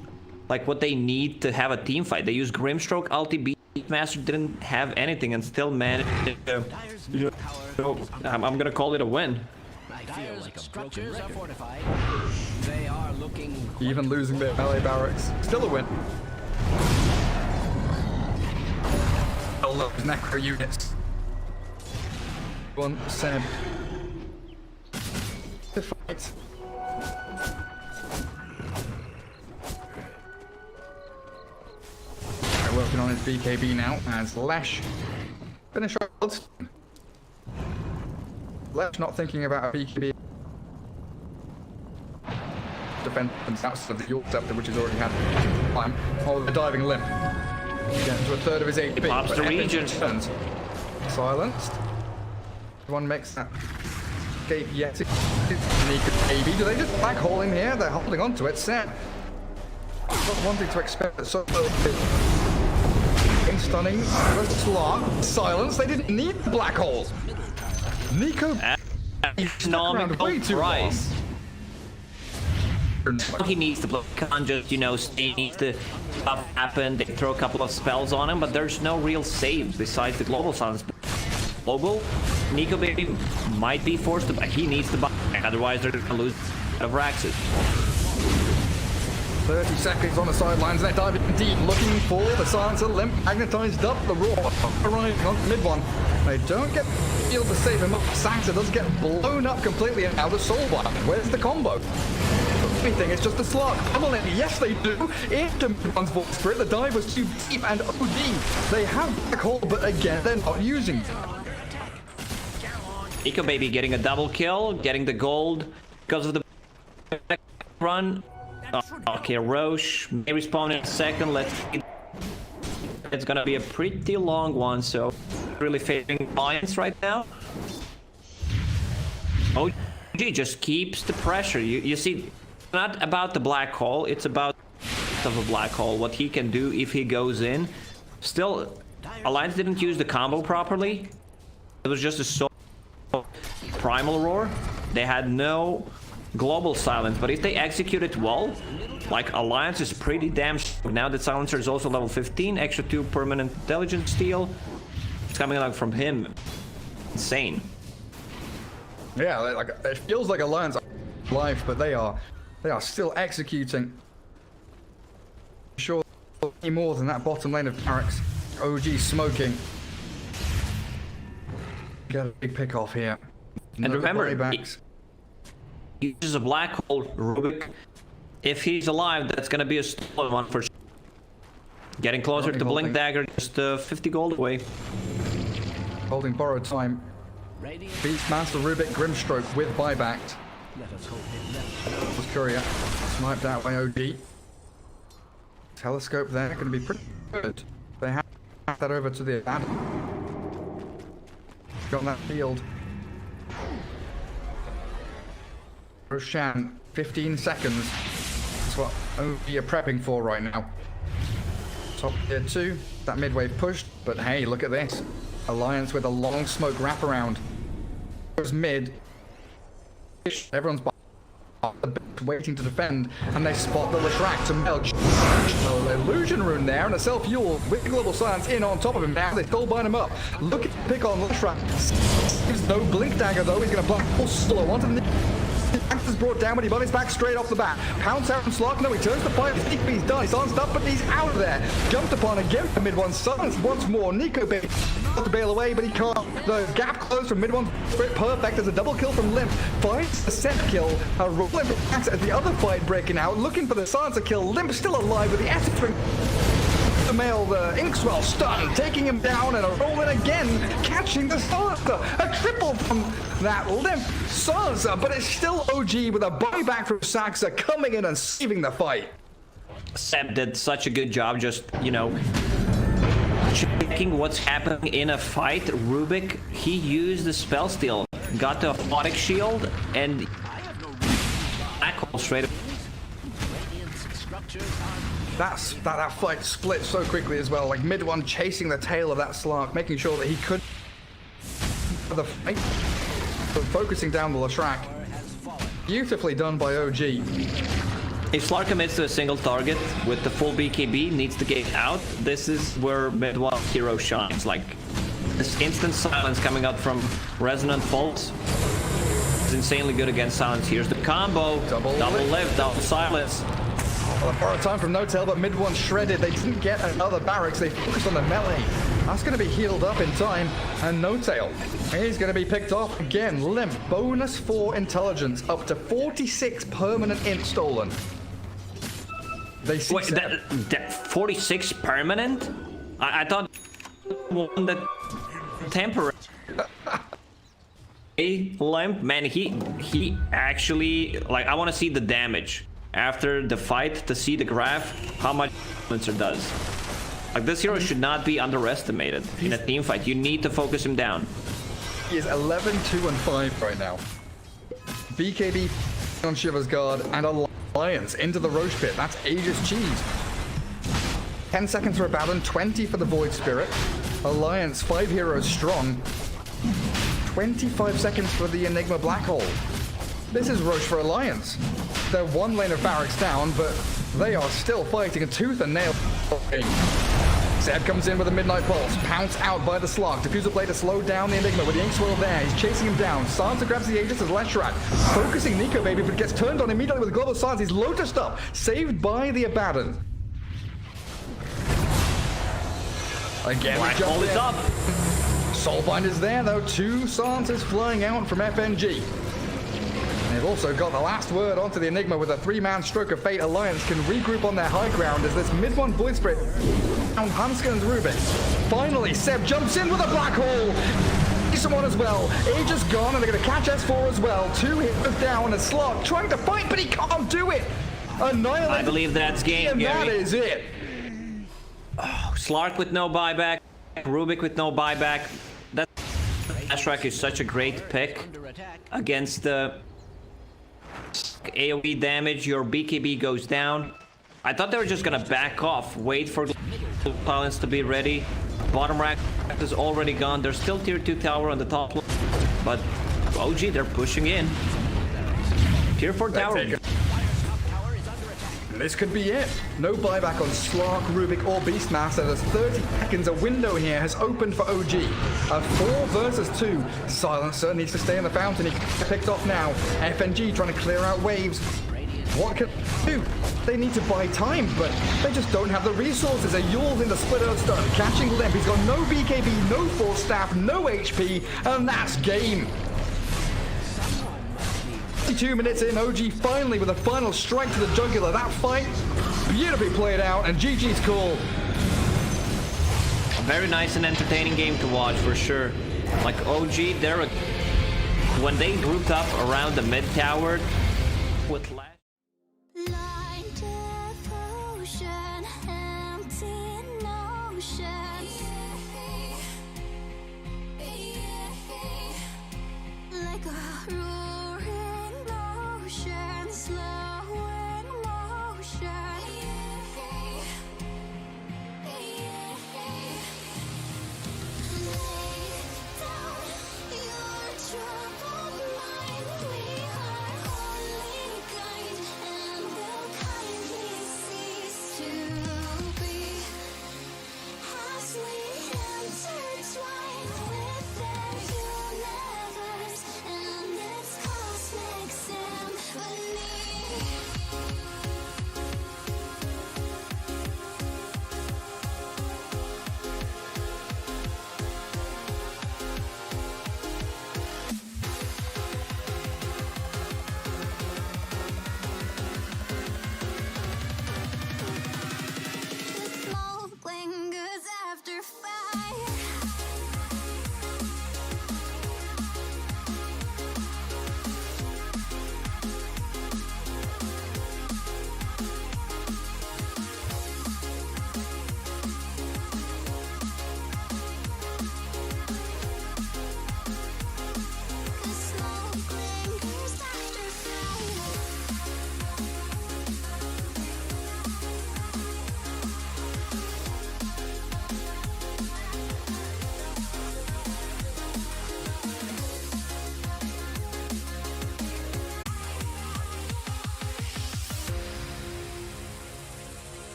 S2: like what they need to have a team fight. They used Grimstroke, ulti, Beastmaster didn't have anything and still managed to... I'm gonna call it a win.
S3: I feel like a structures are fortified. They are looking
S1: Even losing their melee barracks. Still a win. Oh look, his necro units. One Seb. To fight. Right, working on his BKB now as Lesh. Finish off. Lesh not thinking about a BKB. Defend themselves of the York scepter, which has already had time. Oh, the diving Limp. Getting to a third of his HP.
S2: Pops the region.
S1: Turns. Silenced. One makes that escape yet. Maybe. Do they just black hole in here? They're holding on to it. Sam. Not wanting to expect it so stunning. Slark. Silence. They didn't need the black hole. Nico.
S2: Economical price. He needs to block, can't just, stay, needs to stuff happen, they throw a couple of spells on him, but there's no real saves besides the global silence. Global, Nico Baby might be forced to buy, he needs to buy, otherwise they're gonna lose of Raxus.
S1: 30 seconds on the sidelines, they're diving deep, looking for the silencer. Limp magnetized up, the raw arriving on mid one. They don't get able to save him up. Saxa does get blown up completely and out of soul bar. Where's the combo? Everything is just a slug. Pummeling, yes they do. Into one's voice spirit, the dive was too deep and OD. They have black hole, but again, they're not using it.
S2: Nico Baby getting a double kill, getting the gold because of the run. Okay, Roche may respawn in a second. Let's see. It's gonna be a pretty long one, so really favoring Alliance right now. OG just keeps the pressure. You see, it's not about the black hole, it's about of a black hole, what he can do if he goes in. Still, Alliance didn't use the combo properly. It was just a solo primal roar. They had no global silence, but if they execute it well, like Alliance is pretty damn strong. Now that Silencer is also level 15, extra 2 permanent intelligence steal. It's coming out from him. Insane.
S1: Yeah, like it feels like Alliance life, but they are still executing. Sure, any more than that bottom lane of barracks. OG smoking. Get a big pick off here.
S2: And remember,
S1: buybacks.
S2: He uses a black hole Rubik. If he's alive, that's gonna be a stolen one for sure. Getting closer to Blink Dagger, just 50 gold away.
S1: Holding borrowed time. Beastmaster Rubik Grimstroke with buyback. Was Courier sniped out by OD. Telescope there, going to be pretty good. They have that over to the abandon. Got that field. Roshan, 15 seconds. That's what OD are prepping for right now. Top tier 2, that mid-wave pushed, but hey, look at this. Alliance with a long smoke wraparound. Goes mid. Everyone's waiting to defend, and they spot the Lishrak to Melch. So the illusion rune there, and a self-fuel with global silence in on top of him. Now they still bind him up. Look at the pick on Lishrak. Gives no blink dagger though. He's gonna block full solo onto the Axe is brought down, but he bunnies back straight off the bat. Pounce out from Slark. No, he turns the fight. He's done. He's on stuff, but he's out of there. Jumped upon again from mid one. Silenced once more. Nico Baby to bail away, but he can't. The gap closed from mid one. Perfect. There's a double kill from Limp. Finds the set kill. Limp attacks as the other fight breaking out. Looking for the silencer kill. Limp still alive with the essence ring. The male, the Inkswell stunned, taking him down and a roll in again, catching the silencer. A triple from that Limp silencer, but it's still OG with a buyback from Saxa coming in and saving the fight.
S2: Seb did such a good job just, checking what's happening in a fight, Rubik, he used the spell steal, got the aquatic shield, and black hole straight up.
S1: That fight split so quickly as well. Like mid one chasing the tail of that Slark, making sure that he could the fight, but focusing down the Lashrak. Beautifully done by OG.
S2: If Slark commits to a single target with the full BKB, needs to get out, this is where mid one hero shines. Like this instant silence coming out from Resonant Pulse is insanely good against silence. Here's the combo, double lift, double silence.
S1: Well, a borrowed time from No-Tail, but mid one shredded. They didn't get another barracks. They focused on the melee. That's going to be healed up in time. And No-Tail, he's going to be picked off again. Limp, bonus 4 intelligence, up to 46 permanent int stolen. They see
S2: wait, that 46 permanent? I thought one that temporary. Hey, Limp, man, he actually, like, I want to see the damage after the fight to see the graph, how much Influencer does. Like, this hero should not be underestimated in a team fight. You need to focus him down.
S1: He is 11, 2, and 5 right now. BKB on Shiva's Guard and Alliance into the Roche Pit. That's Aegis Cheese. 10 seconds for Abaddon, 20 for the Void Spirit. Alliance, 5 heroes strong. 25 seconds for the Enigma Black Hole. This is Roche for Alliance. They're one lane of barracks down, but they are still fighting a tooth and nail. Zeb comes in with a Midnight Pulse, pounced out by the Slark. Diffuser Blade to slow down the Enigma with the Ink Swirl there. He's chasing him down. Sansa grabs the Aegis as Leshrak. Focusing Nico Baby, but gets turned on immediately with Global Silence. He's Lotused up, saved by the Abaddon. Again,
S2: Black hole is up.
S1: Soulbind is there though. 2 Sansas flying out from FNG. They've also got the last word onto the Enigma with a 3-man Stroke of Fate. Alliance can regroup on their high ground as this mid one Void Spirit down Hanskin's Rubik. Finally, Seb jumps in with a Black Hole. Someone as well. Aegis gone, and they're going to catch S4 as well. 2 hits down, and Slark trying to fight, but he can't do it. Annihilate.
S2: I believe that's game,
S1: and
S2: Gary.
S1: that is it.
S2: Oh, Slark with no buyback, Rubik with no buyback. That Lashrak is such a great pick against the AoE damage. Your BKB goes down. I thought they were just gonna back off, wait for Silence to be ready. Bottom rack is already gone. There's still tier 2 tower on the top, but OG, they're pushing in. Tier 4 tower.
S1: This could be it. No buyback on Slark, Rubik, or Beastmaster. There's 30 seconds. A window here has opened for OG. A 4 versus 2. Silencer needs to stay in the fountain. He gets picked off now. FNG trying to clear out waves. What can they do? They need to buy time, but they just don't have the resources. A Yule's in the split earth stun, catching Limp. He's got no BKB, no force staff, no HP, and that's game. 52 minutes in, OG finally with a final strike to the jugular. That fight beautifully played out, and GG's call.
S2: A very nice and entertaining game to watch for sure. Like OG, when they grouped up around the mid tower with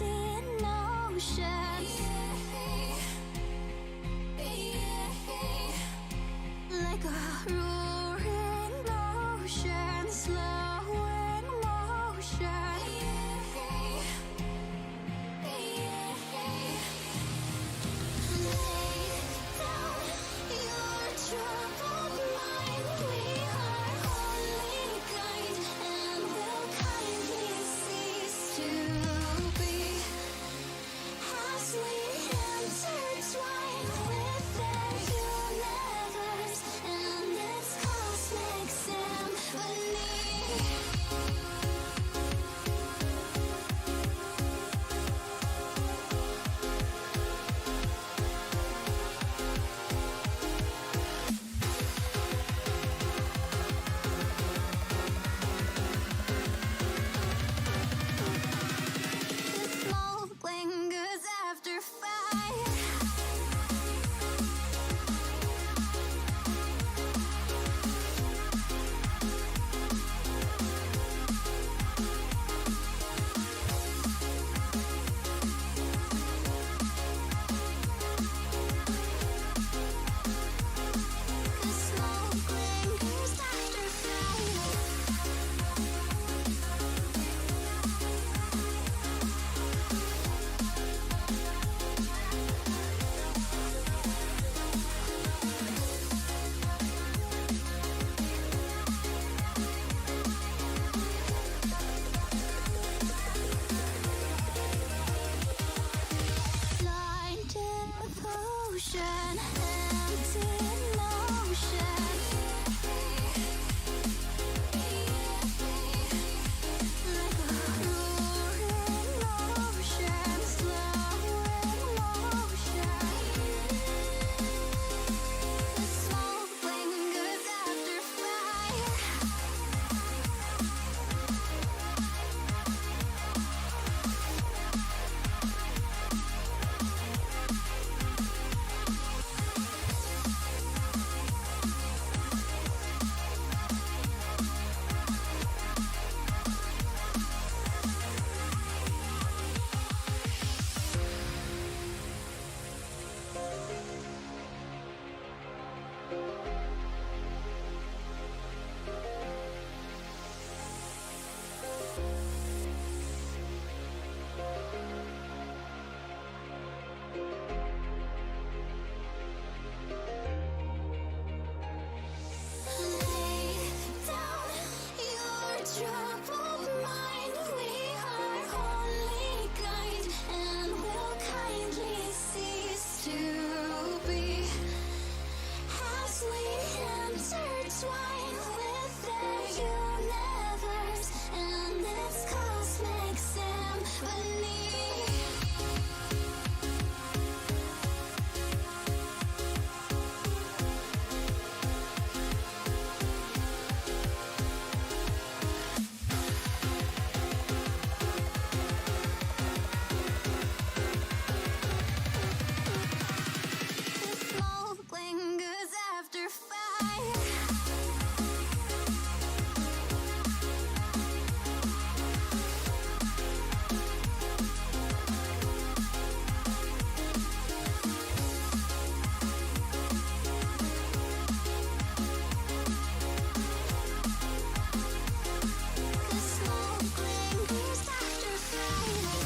S5: empty notions. Like a roaring ocean, slow in motion. Lay down your troubled mind. We are only kind and will kindly cease to be. As we intertwine with the universe and its cosmic symphony. The smoke lingers after fire. The smoke lingers after fire. Blind devotion, empty notion. Like a roaring ocean, slow in motion. The smoke lingers after fire. Lay down your troubled mind. We are only kind and will kindly cease to be. As we intertwine with the universe and its cosmic symphony. The smoke lingers after fire. The smoke lingers after fire.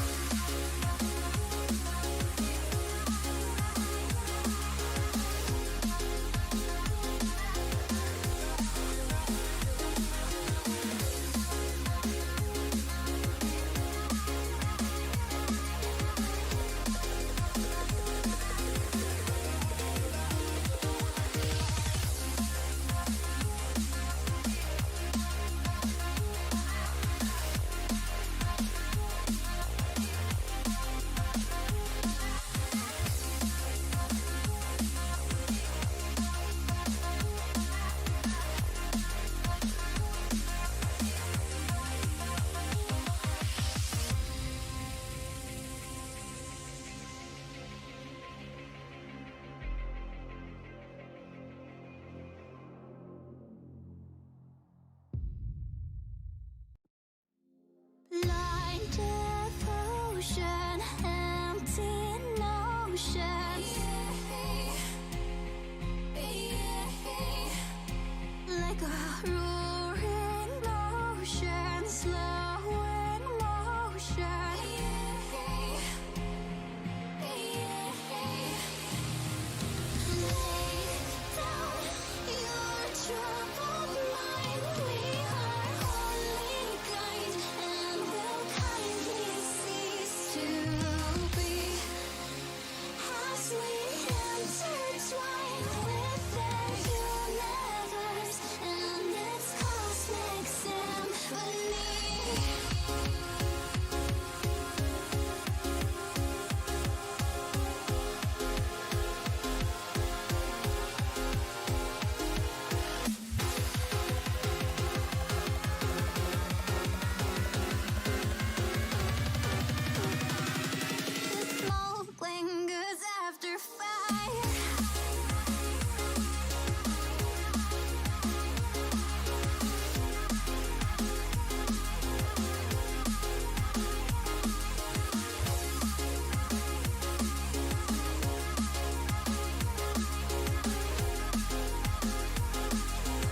S5: empty notions. Like a roaring ocean, slow in motion. Lay down your troubled mind. We are only kind and will kindly cease to be as we intertwine with the universe and its cosmic symphony. The smoke lingers after fire.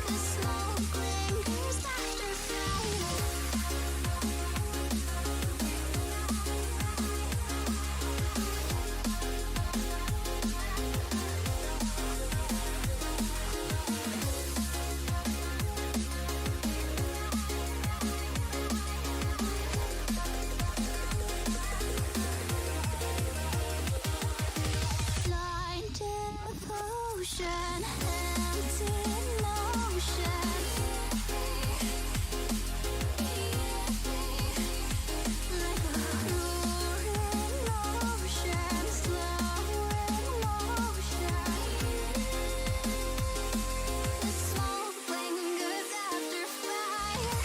S5: The smoke lingers after fire. Blind devotion, empty notion. Like a roaring ocean, slow in motion. The smoke lingers after fire.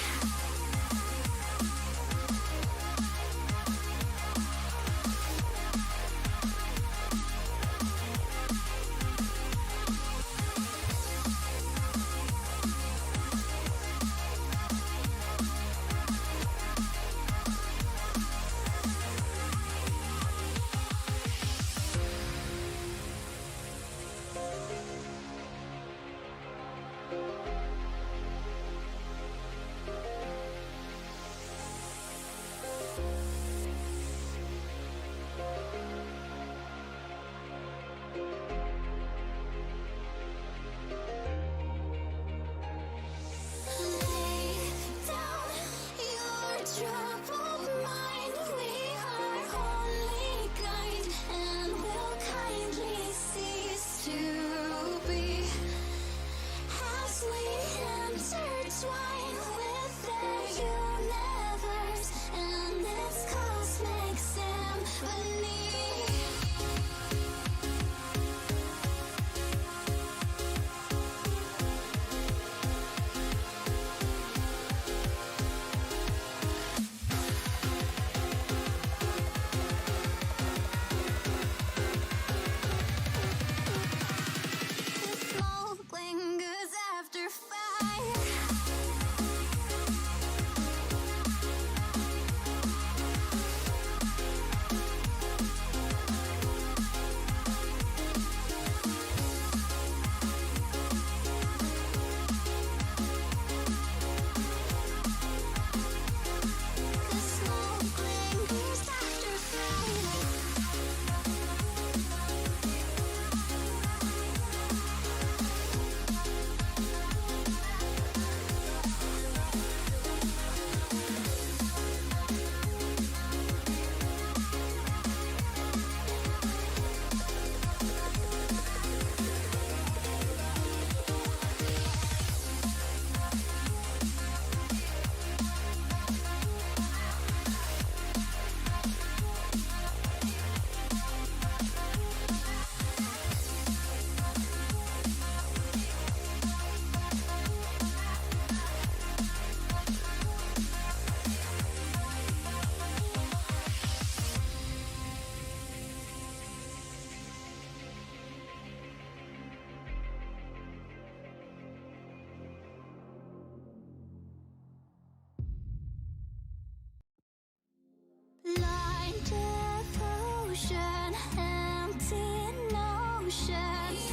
S5: emotions.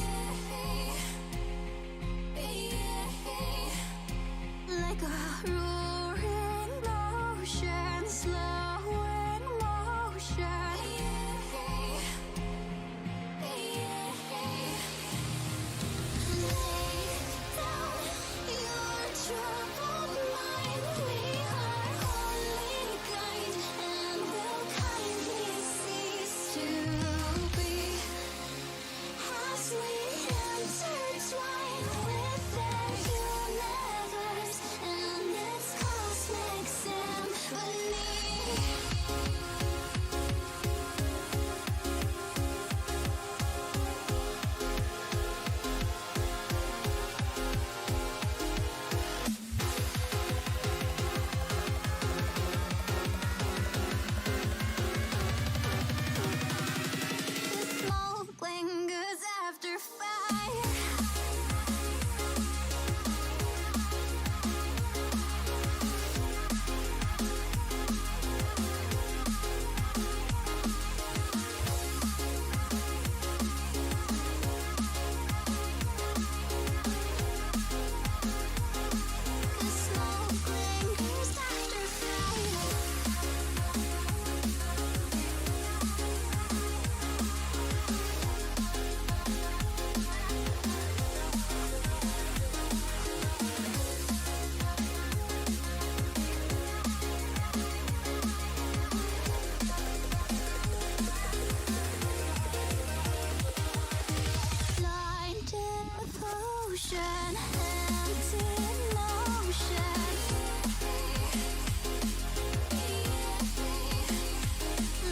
S5: Like a roaring ocean, slow in motion. Lay down your troubled mind. We are only kind and will kindly cease to be as we intertwine with the universe and its cosmic symphony. The smoke lingers after fire. The smoke lingers after fire. Blind devotion, empty notion.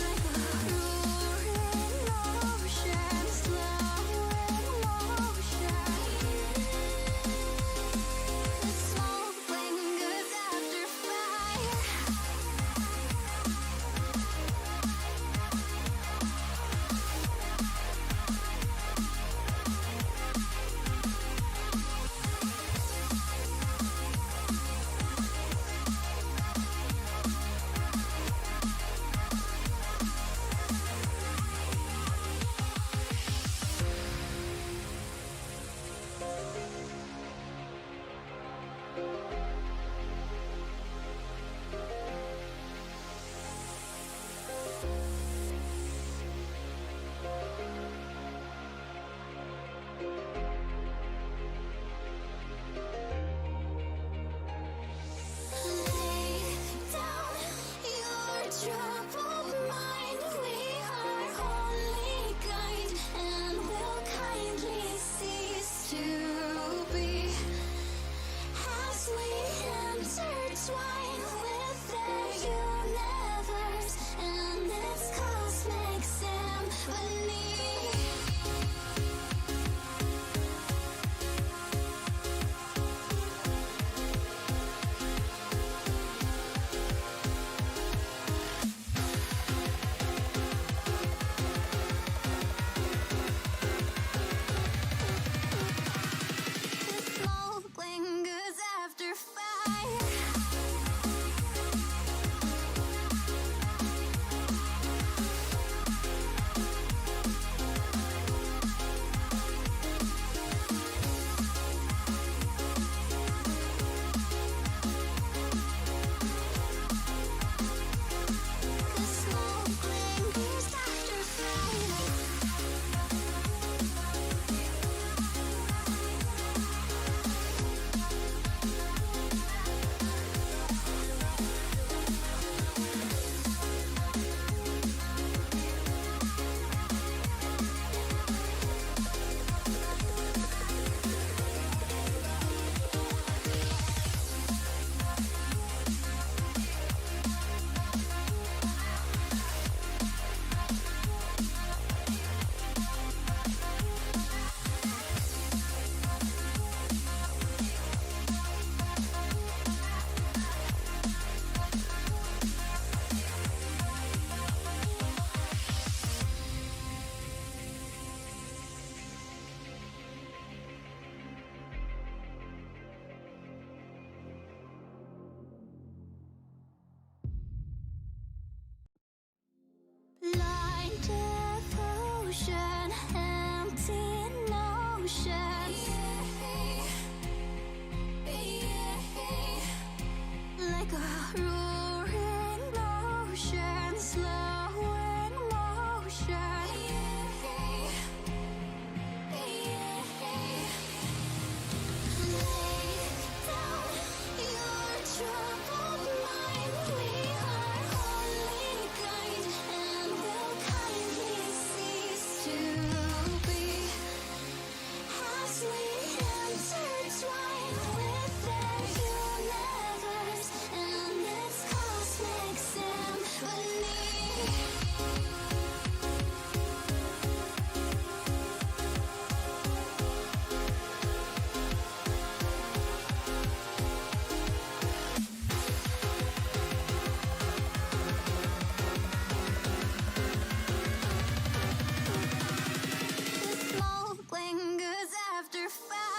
S5: Like a roaring ocean, slow in motion. The smoke lingers after fire.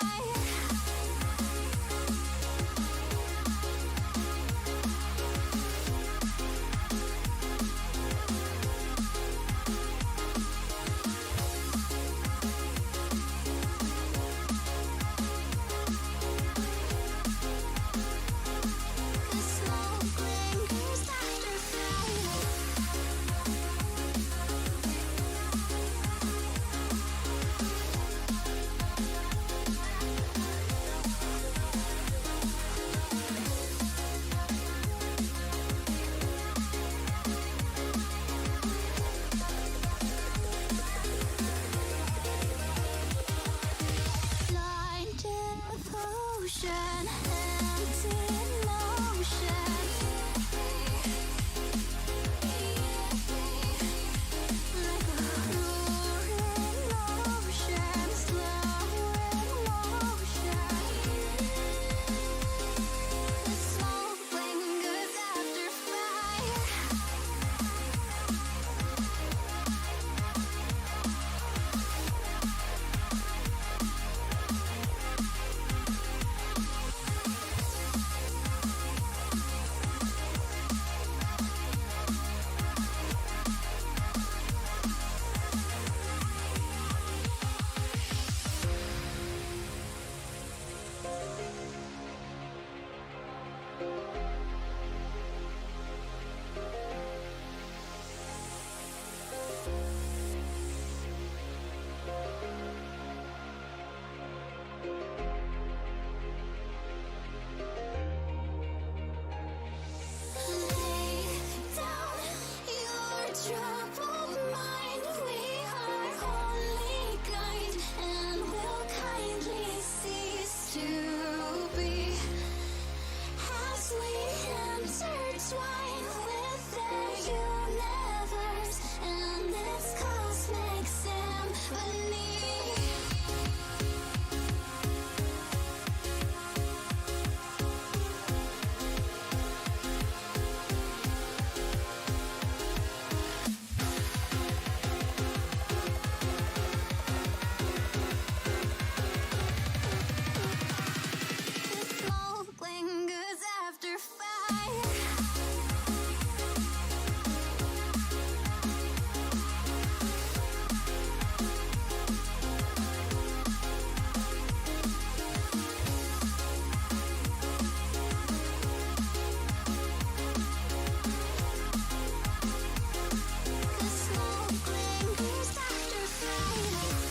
S5: Smoke lingers after fire. Blind devotion, empty motion. Like a roaring ocean, slow in motion. The smoke lingers after fire. Lay down your troubled mind. We are only kind and will kindly cease to be as we intertwine with the universe and its cosmic symphony. The smoke lingers after fire. The smoke lingers after fire.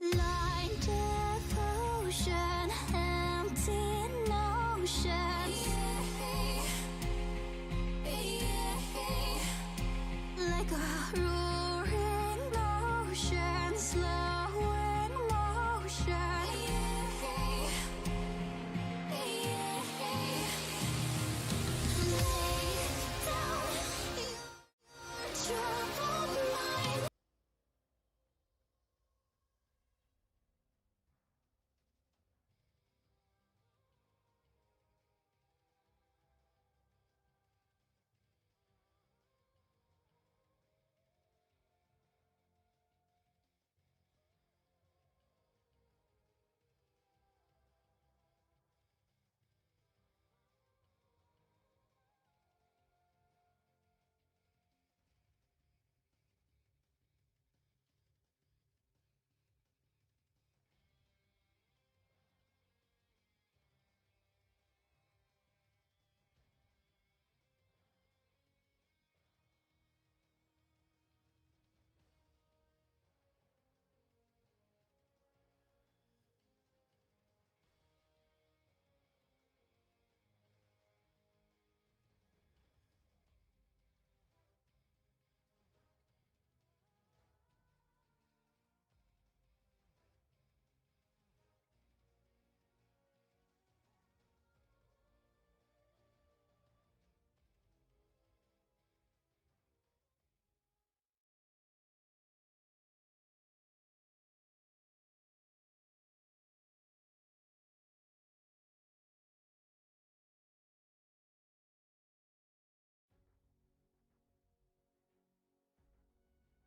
S5: Blind devotion, empty notion. Like a roaring ocean, slow in motion. Lay down your troubled mind.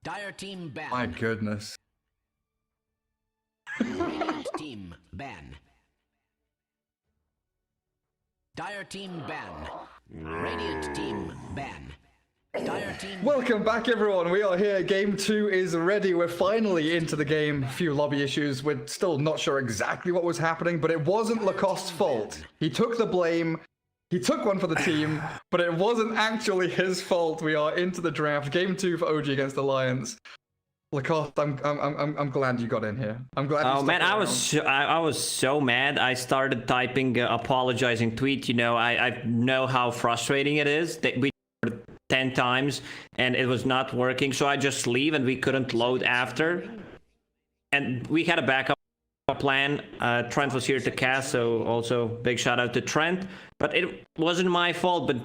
S3: Dire team ban.
S1: My goodness.
S3: Radiant team ban. Dire team ban. Radiant team ban. Dire team.
S1: Welcome back, everyone. We are here. Game 2 is ready. We're finally into the game. A few lobby issues. We're still not sure exactly what was happening, but it wasn't Lacoste's fault. He took the blame. He took one for the team, but it wasn't actually his fault. We are into the draft. Game 2 for OG against Alliance. Lacoste, I'm glad you got in here. I'm glad.
S2: Oh man, I was so mad. I started typing apologizing tweet. You know, I know how frustrating it is that we 10 times and it was not working, so I just leave and we couldn't load after. And we had a backup plan. Trent was here to cast, so also big shout out to Trent. But it wasn't my fault. But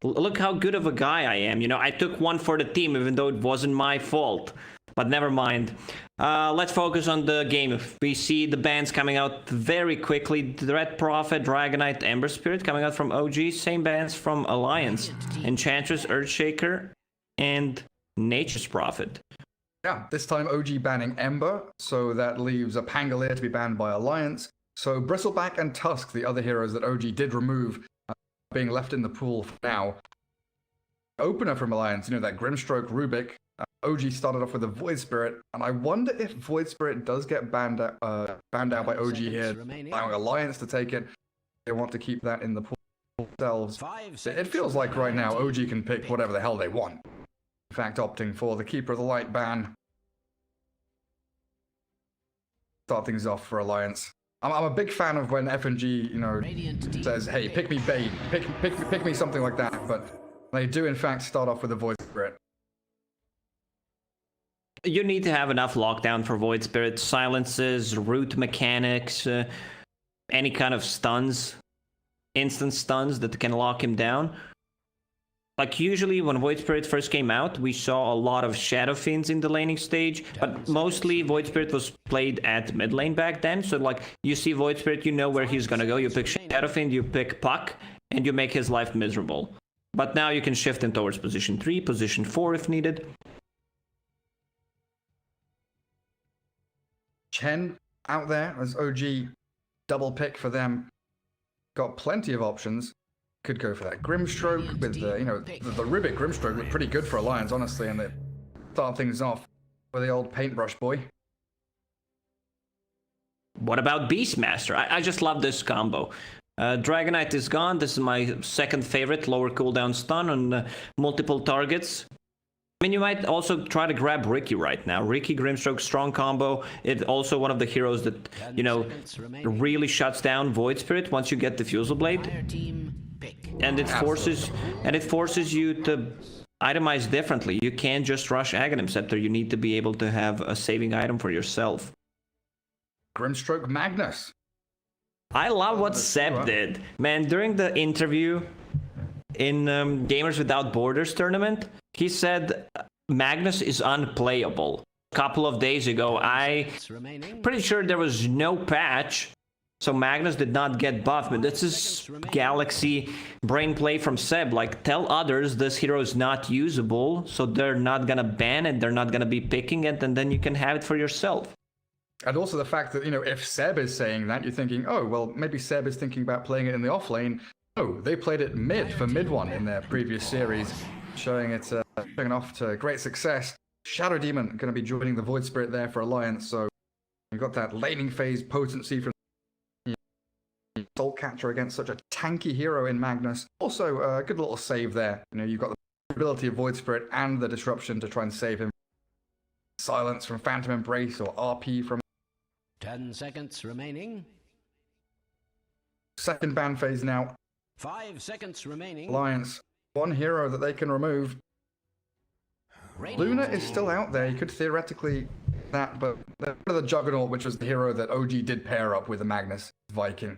S2: look how good of a guy I am. You know, I took one for the team even though it wasn't my fault. But never mind. Let's focus on the game. We see the bans coming out very quickly. Dread Prophet, Dragonite, Ember Spirit coming out from OG. Same bans from Alliance. Enchantress, Earthshaker, and Nature's Prophet.
S1: Yeah, this time OG banning Ember, so that leaves a Pangolier to be banned by Alliance. So Bristleback and Tusk, the other heroes that OG did remove, being left in the pool for now. Opener from Alliance, you know, that Grimstroke Rubik. OG started off with a Void Spirit, and I wonder if Void Spirit does get banned out by OG here, allowing Alliance to take it. They want to keep that in the pool themselves. It feels like right now OG can pick whatever the hell they want. In fact, opting for the Keeper of the Light ban. Start things off for Alliance. I'm a big fan of when FNG, you know, says, hey, pick me Bane, pick me something like that, but they do in fact start off with a Void Spirit.
S2: You need to have enough lockdown for Void Spirit, silences, root mechanics, any kind of stuns, instant stuns that can lock him down. Like usually when Void Spirit first came out, we saw a lot of Shadow Fiends in the laning stage, but mostly Void Spirit was played at mid lane back then. So like you see Void Spirit, you know where he's gonna go. You pick Shadow Fiend, you pick Puck, and you make his life miserable. But now you can shift him towards position 3, position 4 if needed.
S1: Chen out there as OG double pick for them. Got plenty of options. Could go for that Grimstroke with the, you know, the Rubik Grimstroke looked pretty good for Alliance, honestly, and they start things off with the old paintbrush boy.
S2: What about Beastmaster? I just love this combo. Dragonite is gone. This is my second favorite lower cooldown stun on multiple targets. I mean, you might also try to grab Ricky right now. Ricky, Grimstroke, strong combo. It's also one of the heroes that, you know, really shuts down Void Spirit once you get the Fusel Blade. And it forces you to itemize differently. You can't just rush Aghanim Scepter. You need to be able to have a saving item for yourself.
S1: Grimstroke Magnus.
S2: I love what Seb did. Man, during the interview in Gamers Without Borders tournament, he said Magnus is unplayable. A couple of days ago, I'm pretty sure there was no patch, so Magnus did not get buffed. But this is Galaxy brain play from Seb. Like, tell others this hero is not usable, so they're not gonna ban it, they're not gonna be picking it, and then you can have it for yourself.
S1: And also the fact that, you know, if Seb is saying that, you're thinking, oh, well, maybe Seb is thinking about playing it in the off lane. Oh, they played it mid for mid one in their previous series, showing it showing off to great success. Shadow Demon going to be joining the Void Spirit there for Alliance, so you've got that laning phase potency from Soul Catcher against such a tanky hero in Magnus. Also, a good little save there. You know, you've got the ability of Void Spirit and the disruption to try and save him. Silence from Phantom Embrace or RP from
S3: 10 seconds remaining.
S1: second ban phase now.
S3: 5 seconds remaining.
S1: Alliance, one hero that they can remove. Luna is still out there. You could theoretically that, but the Juggernaut, which was the hero that OG did pair up with the Magnus Viking.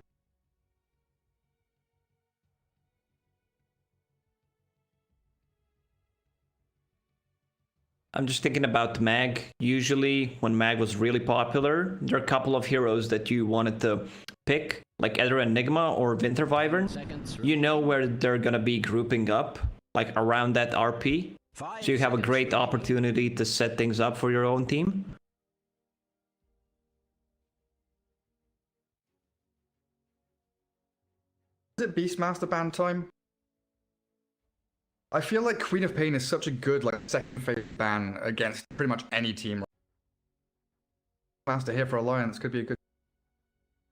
S2: I'm just thinking about Mag. Usually, when Mag was really popular, there are a couple of heroes that you wanted to pick, like either Enigma or Winter Wyvern. You know where they're gonna be grouping up, like around that RP.
S3: 5
S2: So you have a
S3: seconds
S2: great
S3: remaining.
S2: opportunity to set things up for your own team.
S1: Is it Beastmaster ban time? I feel like Queen of Pain is such a good like second phase ban against pretty much any team. Master here for Alliance could be a good.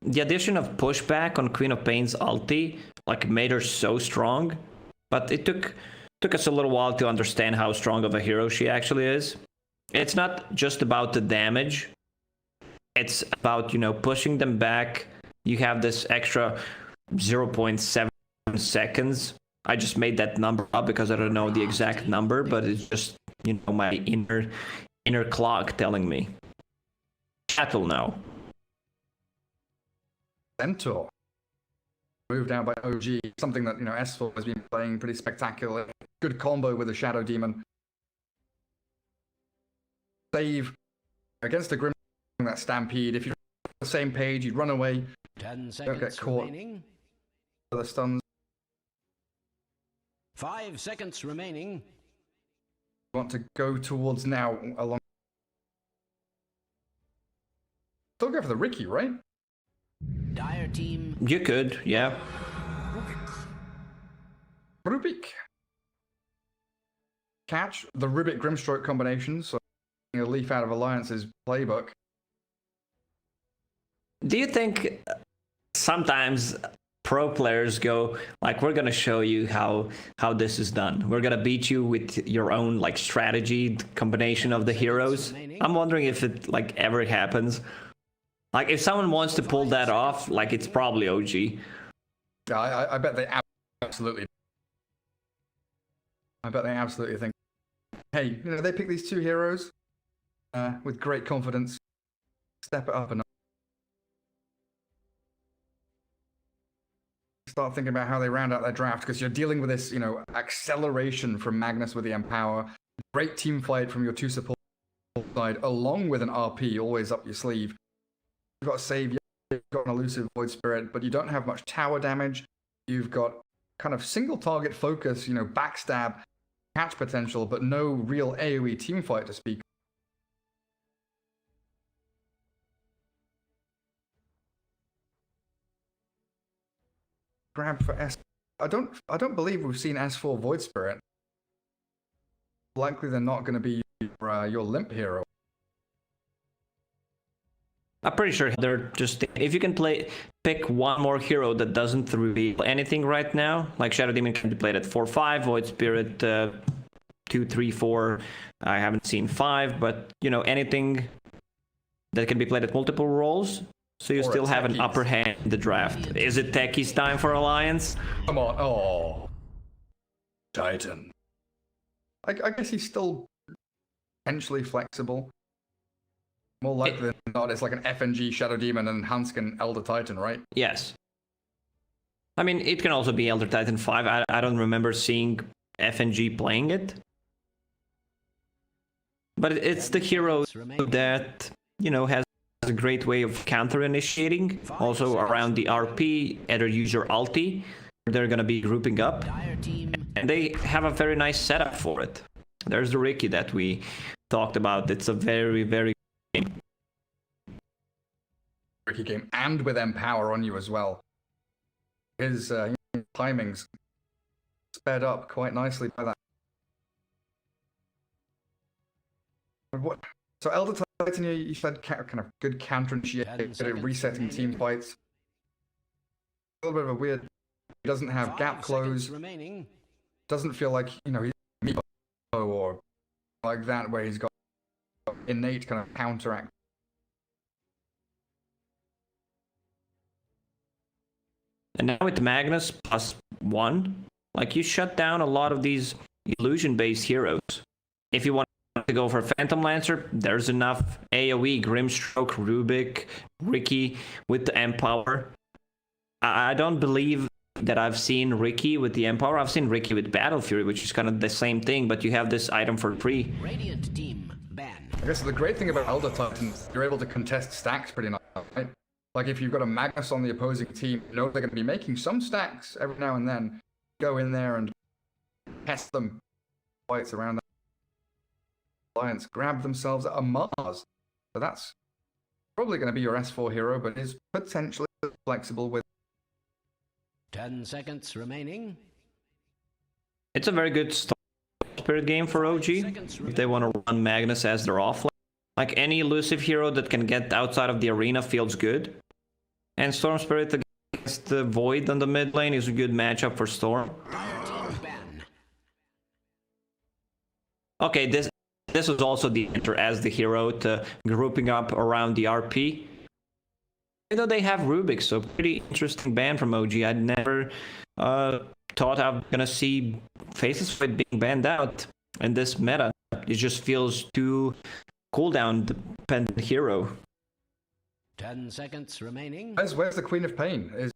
S2: The addition of pushback on Queen of Pain's ulti like made her so strong, but it took us a little while to understand how strong of a hero she actually is. It's not just about the damage. It's about, you know, pushing them back. You have this extra 0.7 seconds. I just made that number up because I don't know the exact number, but it's just, you know, my inner clock telling me. Chat will know.
S1: Centaur. Moved out by OG, something that, you know, S4 has been playing pretty spectacularly. Good combo with the Shadow Demon. Save against the Grim that Stampede. If you're on the same page, you'd run away.
S3: 10 seconds
S1: get caught.
S3: remaining.
S1: The stuns.
S3: 5 seconds remaining.
S1: You want to go towards now along. Still go for the Ricky, right?
S3: Dire team.
S2: You could, yeah.
S1: Rubik. Catch the Rubik Grimstroke combination, so a leaf out of Alliance's playbook.
S2: Do you think sometimes pro players go like, we're gonna show you how this is done. We're gonna beat you with your own like strategy combination of the heroes. I'm wondering if it like ever happens. Like if someone wants to pull that off, like it's probably OG.
S1: Yeah, I bet they absolutely. I bet they absolutely think, hey, you know, they pick these two heroes with great confidence. Step it up and start thinking about how they round out their draft, because you're dealing with this, you know, acceleration from Magnus with the Empower, great team fight from your two support side, along with an RP always up your sleeve. You've got save, you've got an elusive Void Spirit, but you don't have much tower damage. You've got kind of single target focus, you know, backstab, catch potential, but no real AoE team fight to speak. Grab for S. I don't believe we've seen S4 Void Spirit. Likely they're not going to be your limp hero.
S2: I'm pretty sure they're just, if you can pick one more hero that doesn't reveal anything right now, like Shadow Demon can be played at 4-5, Void Spirit 2, 3, 4. I haven't seen 5, but you know, anything that can be played at multiple roles, so you
S1: Or
S2: still have an
S1: Techies.
S2: upper hand in the draft. Is it Techie's time for Alliance?
S1: Come on, oh, Titan. I guess he's still potentially flexible. More likely than not, it's like an FNG Shadow Demon and Hanskin Elder Titan, right?
S2: Yes. I mean, it can also be Elder Titan 5. I don't remember seeing FNG playing it. But it's the hero that, you know, has a great way of counter-initiating. Also around the RP, either use your ulti, they're going to be grouping up.
S3: Dire team.
S2: And they have a very nice setup for it. There's the Ricky that we talked about. It's a very, very
S1: Tricky game, and with Empower on you as well. His timings sped up quite nicely by that. What? So Elder Titan, you said kind of good counter-initiate, good at resetting team fights. A little bit of a weird. He doesn't have
S3: 5
S1: gap close.
S3: seconds remaining.
S1: Doesn't feel like, you know, he's Meepo or like that, where he's got innate kind of counteract.
S2: And now with Magnus +1, like you shut down a lot of these illusion-based heroes. If you want to go for Phantom Lancer, there's enough AoE, Grimstroke, Rubik, Ricky with the Empower. I don't believe that I've seen Ricky with the Empower. I've seen Ricky with Battle Fury, which is kind of the same thing, but you have this item for free.
S3: Radiant team ban.
S1: I guess the great thing about Elder Titans, you're able to contest stacks pretty nice, right? Like if you've got a Magnus on the opposing team, you know they're going to be making some stacks every now and then. Go in there and test them. Fights around that. Alliance grab themselves a Mars. So that's probably going to be your S4 hero, but is potentially flexible with
S3: 10 seconds remaining.
S2: It's a very good spirit game for OG if they want to run Magnus as their offlane. Like any elusive hero that can get outside of the arena feels good. And Storm Spirit against the Void on the mid lane is a good matchup for Storm.
S3: Dire team ban.
S2: Okay, this was also the enter as the hero to grouping up around the RP. You know, they have Rubik, so pretty interesting ban from OG. I'd never thought I'm gonna see Faceless Void being banned out in this meta. It just feels too cooldown dependent hero.
S3: 10 seconds remaining.
S1: where's the Queen of Pain? Is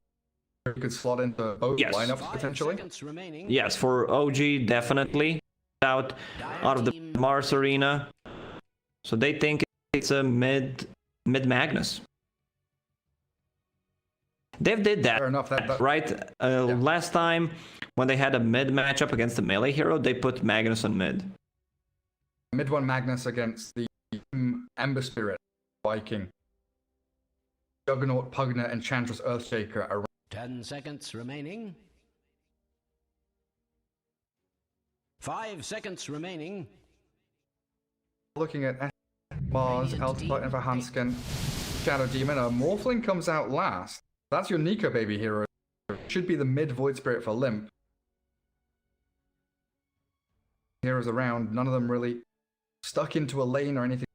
S1: you could slot into both
S2: Yes.
S1: lineups
S3: 5
S1: potentially.
S3: seconds remaining.
S2: Yes, for OG definitely out of the Mars arena. So they think it's a mid Magnus. They did that,
S1: Fair enough. That
S2: right? Last time when they had a mid matchup against the melee hero, they put Magnus on mid.
S1: mid one Magnus against the Ember Spirit, Viking, Juggernaut, Pugner, Enchantress, Earthshaker are
S3: 10 seconds remaining. 5 seconds remaining.
S1: looking at Mars, Elder Titan for Hanskin, Shadow Demon. A Morphling comes out last. That's your Nico baby hero. Should be the mid Void Spirit for Limp. Heroes around, none of them really stuck into a lane or anything.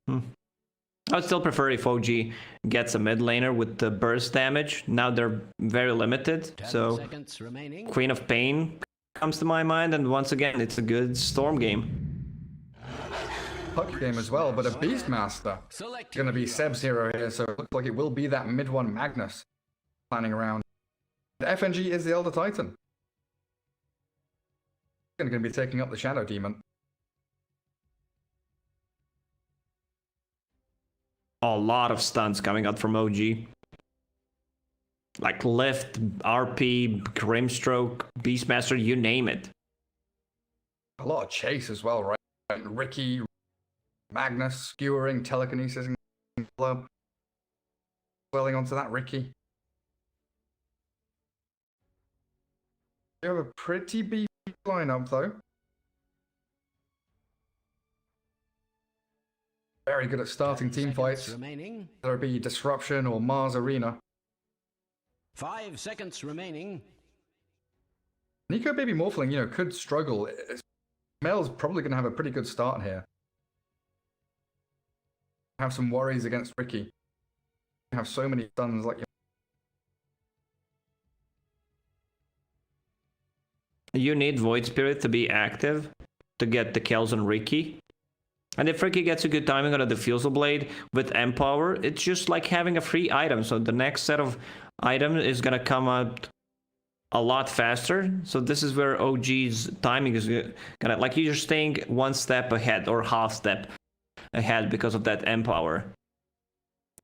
S2: I would still prefer if OG gets a mid laner with the burst damage. Now they're very limited,
S3: 10
S2: so
S3: seconds remaining.
S2: Queen of Pain comes to my mind, and once again, it's a good Storm game.
S1: Puck game as well, but a Beastmaster.
S3: Select
S1: Going to be Seb's hero here, so it looks like it will be that mid one Magnus planning around. The FNG is the Elder Titan. Going to be taking up the Shadow Demon.
S2: A lot of stunts coming out from OG. Like Lift, RP, Grimstroke, Beastmaster, you name it.
S1: A lot of chase as well, right? Ricky, Magnus, skewering, telekinesis, and club. Swelling onto that Ricky. You have a pretty beefy lineup though. Very good at starting
S3: 10
S1: team
S3: seconds
S1: fights,
S3: remaining.
S1: whether it be Disruption or Mars Arena.
S3: 5 seconds remaining.
S1: Nico Baby Morphling, you know, could struggle. Mel's probably going to have a pretty good start here. Have some worries against Ricky. Have so many stuns like
S2: You need Void Spirit to be active to get the kills on Ricky. And if Ricky gets a good timing on a Diffusal Blade with Empower, it's just like having a free item. So the next set of items is going to come out a lot faster. So this is where OG's timing is going to, like, you're staying one step ahead or half step ahead because of that Empower.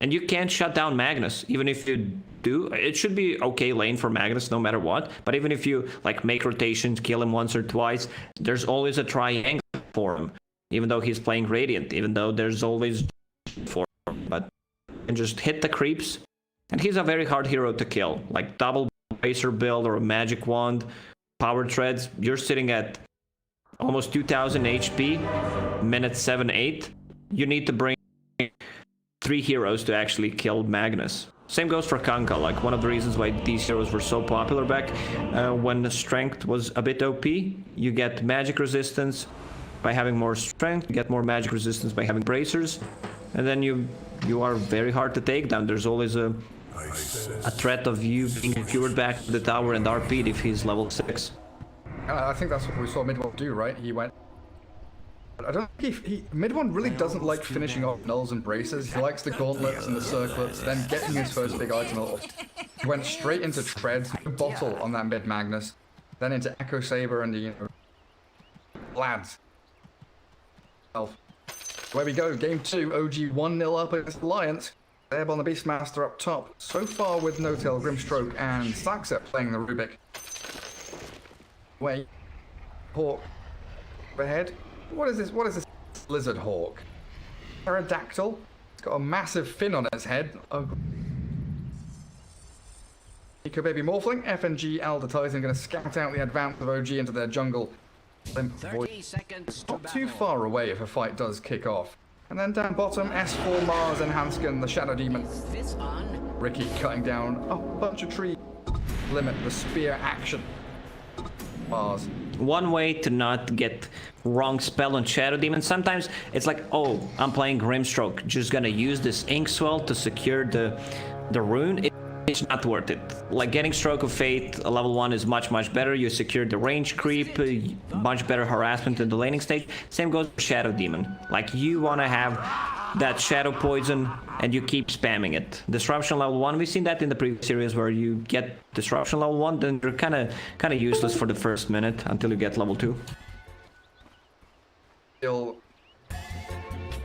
S2: And you can't shut down Magnus. Even if you do, it should be okay lane for Magnus no matter what. But even if you like make rotations, kill him once or twice, there's always a triangle for him. Even though he's playing Radiant, even though there's always for him. But and just hit the creeps. And he's a very hard hero to kill. Like double Bracer build or a Magic Wand, Power Treads. You're sitting at almost 2000 HP, minute 7-8. You need to bring 3 heroes to actually kill Magnus. Same goes for Kanka, like one of the reasons why these heroes were so popular back when the strength was a bit OP. You get magic resistance by having more strength, you get more magic resistance by having bracers, and then you are very hard to take down. There's always a threat of you being cured back to the tower and RP'd if he's level 6.
S1: I think that's what we saw Mid-One do, right? He went... I don't think Mid-One really doesn't like finishing off nulls and braces. He likes the gauntlets and the circlets, then getting his first big item. He went straight into Treads, bottle on that mid Magnus, then into Echo Saber and the, you know, lads. Where we go, game 2, OG 1-0 up against Alliance. They're on the Beastmaster up top. So far with No-Tail, Grimstroke, and Saxet playing the Rubik. Wait. Hawk Overhead. What is this? What is this? Lizard hawk. Pterodactyl. It's got a massive fin on its head. Oh. Eco Baby Morphling. FNG advertising going to scout out the advance of OG into their jungle.
S3: 30 seconds to
S1: Not too
S3: battle.
S1: far away if a fight does kick off. And then down bottom, S4 Mars and Hanskin, the Shadow Demon.
S3: This on.
S1: Ricky cutting down a bunch of trees. Limit the spear action. Mars.
S2: One way to not get wrong spell on Shadow Demon, sometimes it's like, oh, I'm playing Grimstroke, just gonna use this Inkswell to secure the rune. It's not worth it. Like getting Stroke of Fate level 1 is much better. You secure the range creep, much better harassment in the laning stage. Same goes for Shadow Demon. Like you want to have that Shadow Poison and you keep spamming it. Disruption level 1, we've seen that in the previous series where you get Disruption level 1, then you're kind of useless for the first minute until you get level 2.
S1: Still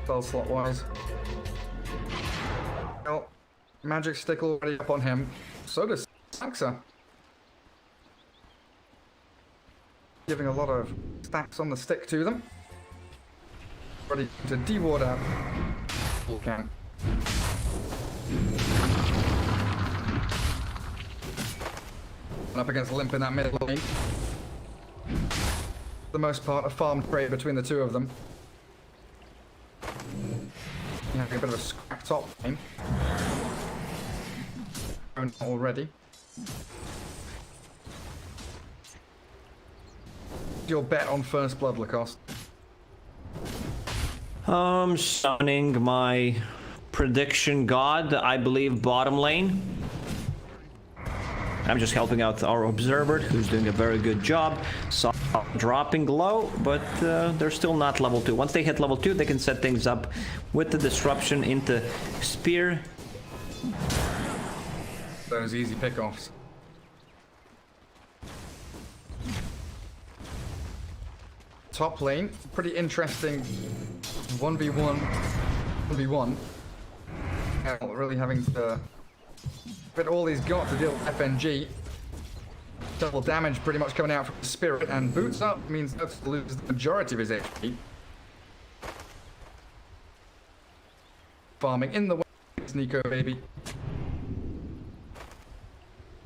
S1: spell slot wise. Well, Magic Stick already up on him. So does Saxa. Giving a lot of stacks on the stick to them. Ready to de-ward out. Can. And up against Limp in that middle lane. For the most part, a farm trade between the two of them. Having a bit of a scrap top lane. Already. Your bet on first blood, Lacoste.
S2: Summoning my prediction god, I believe bottom lane. I'm just helping out our observer, who's doing a very good job. So dropping low, but they're still not level 2. Once they hit level 2, they can set things up with the disruption into spear.
S1: Those easy pickoffs. Top lane, pretty interesting 1v1. Really having to put all he's got to deal with FNG. Double damage pretty much coming out from Spirit, and boots up means that's to lose the majority of his HP. Farming in the way, Nico Baby.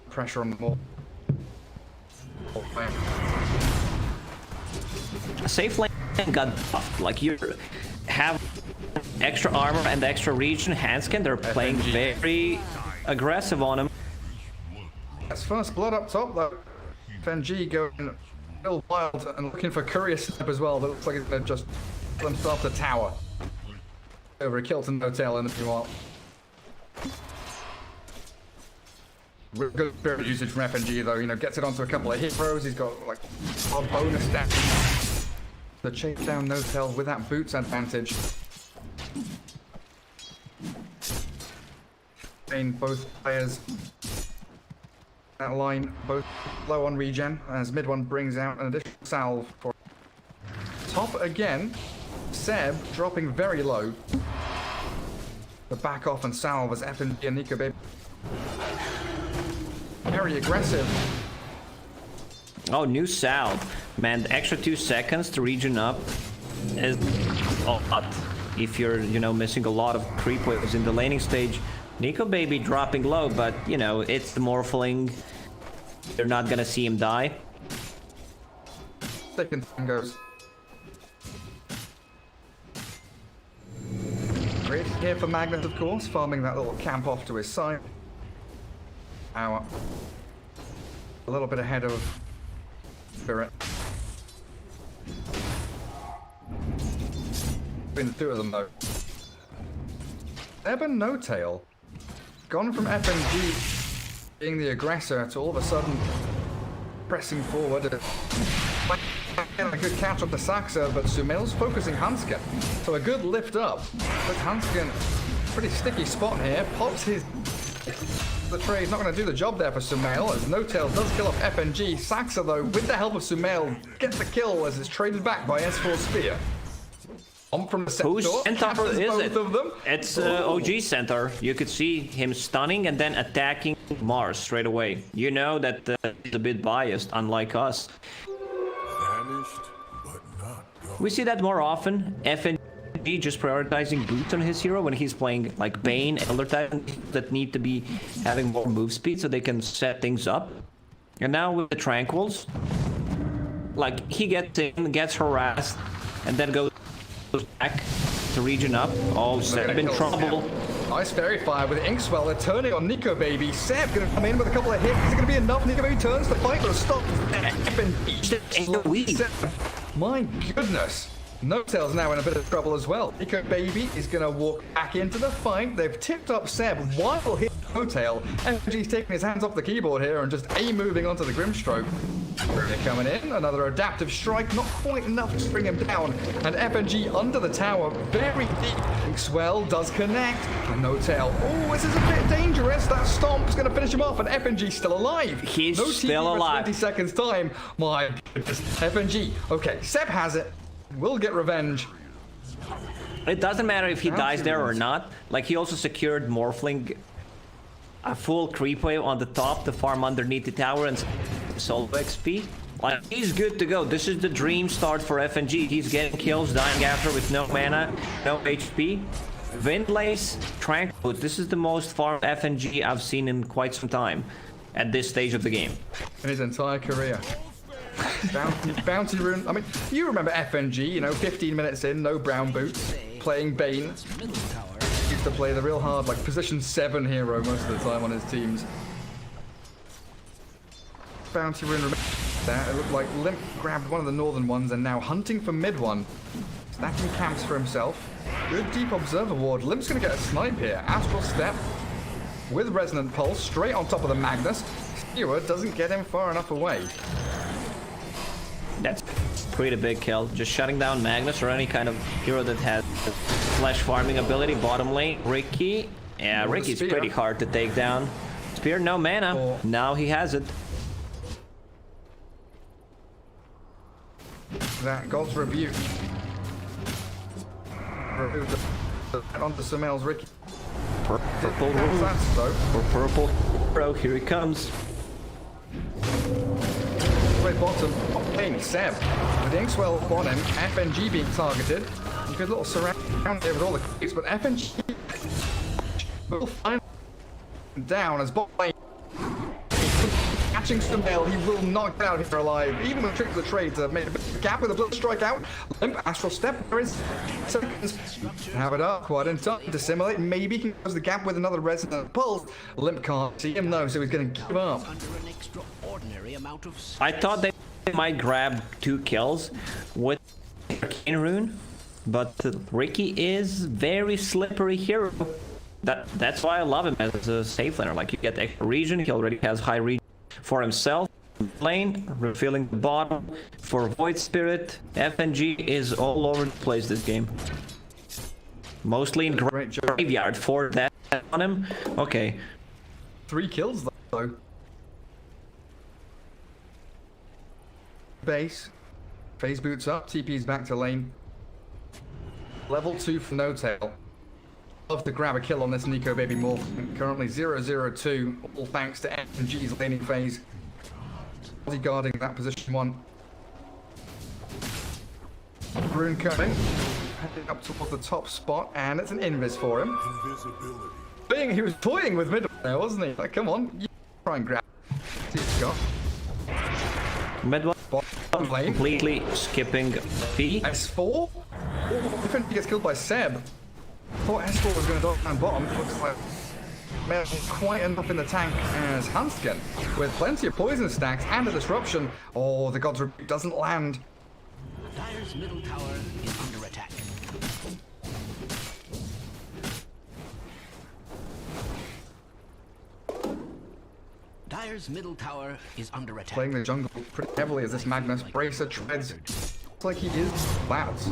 S1: Pressure on the wall.
S2: Safe lane got buffed. Like you have extra armor and extra regen. Hanskin, they're playing very aggressive on him.
S1: That's first blood up top though. FNG going real wild and looking for Courier Step as well. That looks like it's gonna just let himself the tower. Over a Kilton Hotel in a few while. Real good spirit usage from FNG though, you know, gets it onto a couple of heroes. He's got like a bonus stats. The chase down no-tail with that boots advantage. Both players that line both low on regen as mid one brings out an additional salve for top again. Seb dropping very low. The back off and salve as FNG and Nico Baby. Very aggressive.
S2: Oh, new salve. Man, the extra 2 seconds to regen up is a lot. If you're, you know, missing a lot of creep waves in the laning stage. Nico Baby dropping low, but, you know, it's the Morphling. You're not gonna see him die.
S1: Second thing goes. Great here for Magnus, of course, farming that little camp off to his side. A little bit ahead of Spirit. Between the two of them, though. Ebb and No Tail. Gone from FNG being the aggressor to all of a sudden pressing forward. A good catch up to Saxa, but Sumail's focusing Hanskin. So a good lift up. But Hanskin, pretty sticky spot here, pops his... The trade's not going to do the job there for Sumail, as No Tail does kill off FNG. Saxa, though, with the help of Sumail, gets the kill as it's traded back by S4 Spear. On from the center.
S2: Whose centaur is
S1: both
S2: it?
S1: of them.
S2: It's OG centaur. You could see him stunning and then attacking Mars straight away. You know that he's a bit biased, unlike us.
S4: Vanished, but not
S2: We see that more often. FNG just prioritizing boots on his hero when he's playing like Bane, Elder Titan that need to be having more move speed so they can set things up. And now with the Tranquils, like he gets in, gets harassed, and then goes back to regen up. Oh, Seb in trouble.
S1: Nice fairy fire with Inkswell. They're turning on Nico Baby. Seb gonna come in with a couple of hits. Is it gonna be enough? Nico Baby turns the fight, but stop. My goodness. No-Tail's now in a bit of trouble as well. Nico Baby is going to walk back into the fight. They've tipped up Seb while hitting No-Tail. FNG's taking his hands off the keyboard here and just moving onto the Grimstroke. They're coming in. Another adaptive strike. Not quite enough to bring him down. And FNG under the tower. Very deep. Swell does connect. And No-Tail. Oh, this is a bit dangerous. That stomp's going to finish him off. And FNG's still alive.
S2: He's
S1: no
S2: still alive.
S1: 20 seconds time. My goodness. FNG. Okay, Seb has it. We'll get revenge.
S2: It doesn't matter if he dies there or not. Like, he also secured Morphling a full creep wave on the top to farm underneath the tower and solo XP. Like, he's good to go. This is the dream start for FNG. He's getting kills, dying after with no mana, no HP. Windlace, Tranquil. This is the most farmed FNG I've seen in quite some time at this stage of the game.
S1: In his entire career. Bounty rune. I mean, you remember FNG, you know, 15 minutes in, no brown boots, playing Bane. Used to play the real hard, like, position 7 hero most of the time on his teams. Bounty rune that. It looked like Limp grabbed one of the northern ones and now hunting for mid one. Stacking camps for himself. Good deep observer ward. Limp's gonna get a snipe here. Astral Step with Resonant Pulse straight on top of the Magnus. Stewart doesn't get him far enough away.
S2: That's pretty big kill. Just shutting down Magnus or any kind of hero that has flash farming ability. Bottom lane, Ricky. Yeah, Ricky's pretty hard to take down. Spear, no mana. Now he has it.
S1: That God's Rebuke. Onto Samel's Ricky.
S2: Purple
S1: How's that, though?
S2: for purple. Bro, here he comes.
S1: Right bottom, top lane, Seb. With Inkswell on him, FNG being targeted. A good little surround there with all the creeps, but FNG will find down as bot lane. Catching Stamel, he will not get out here alive. Even with Trick of the Trades have made a bit of a gap with a blitz strike out. Limp, Astral Step, there is seconds. Have it up, quite in time to simulate. Maybe he can close the gap with another Resonant Pulse. Limp can't see him though, so he's going to give up.
S2: I thought they might grab 2 kills with Arcane Rune, but Ricky is very slippery hero. That's why I love him as a safe laner. Like, you get the extra region, he already has high region for himself. Lane, refilling the bottom for Void Spirit. FNG is all over the place this game. Mostly in graveyard for that on him. Okay.
S1: 3 kills though. Base. Phase boots up, TP's back to lane. Level 2 for No-Tail. Love to grab a kill on this Nico Baby Morph. Currently 0-0-2, all thanks to FNG's laning phase. Guarding that position 1. Rune coming. Heading up towards the top spot, and it's an invis for him.
S4: Invisibility.
S1: He was toying with middle there, wasn't he? Like, come on, you try and grab. See what you got.
S2: Mid one.
S1: Bottom lane.
S2: Completely skipping P.
S1: S4? Oh, FNG gets killed by Seb. Thought S4 was going to die down bottom. Looks like man, quite enough in the tank as Hanskin, with plenty of poison stacks and a disruption. Oh, the God's Rebuke doesn't land.
S3: Dire's middle tower is under attack. Dire's middle tower is under attack.
S1: Playing the jungle pretty heavily as this Magnus Bracer treads. Looks like he is clouds.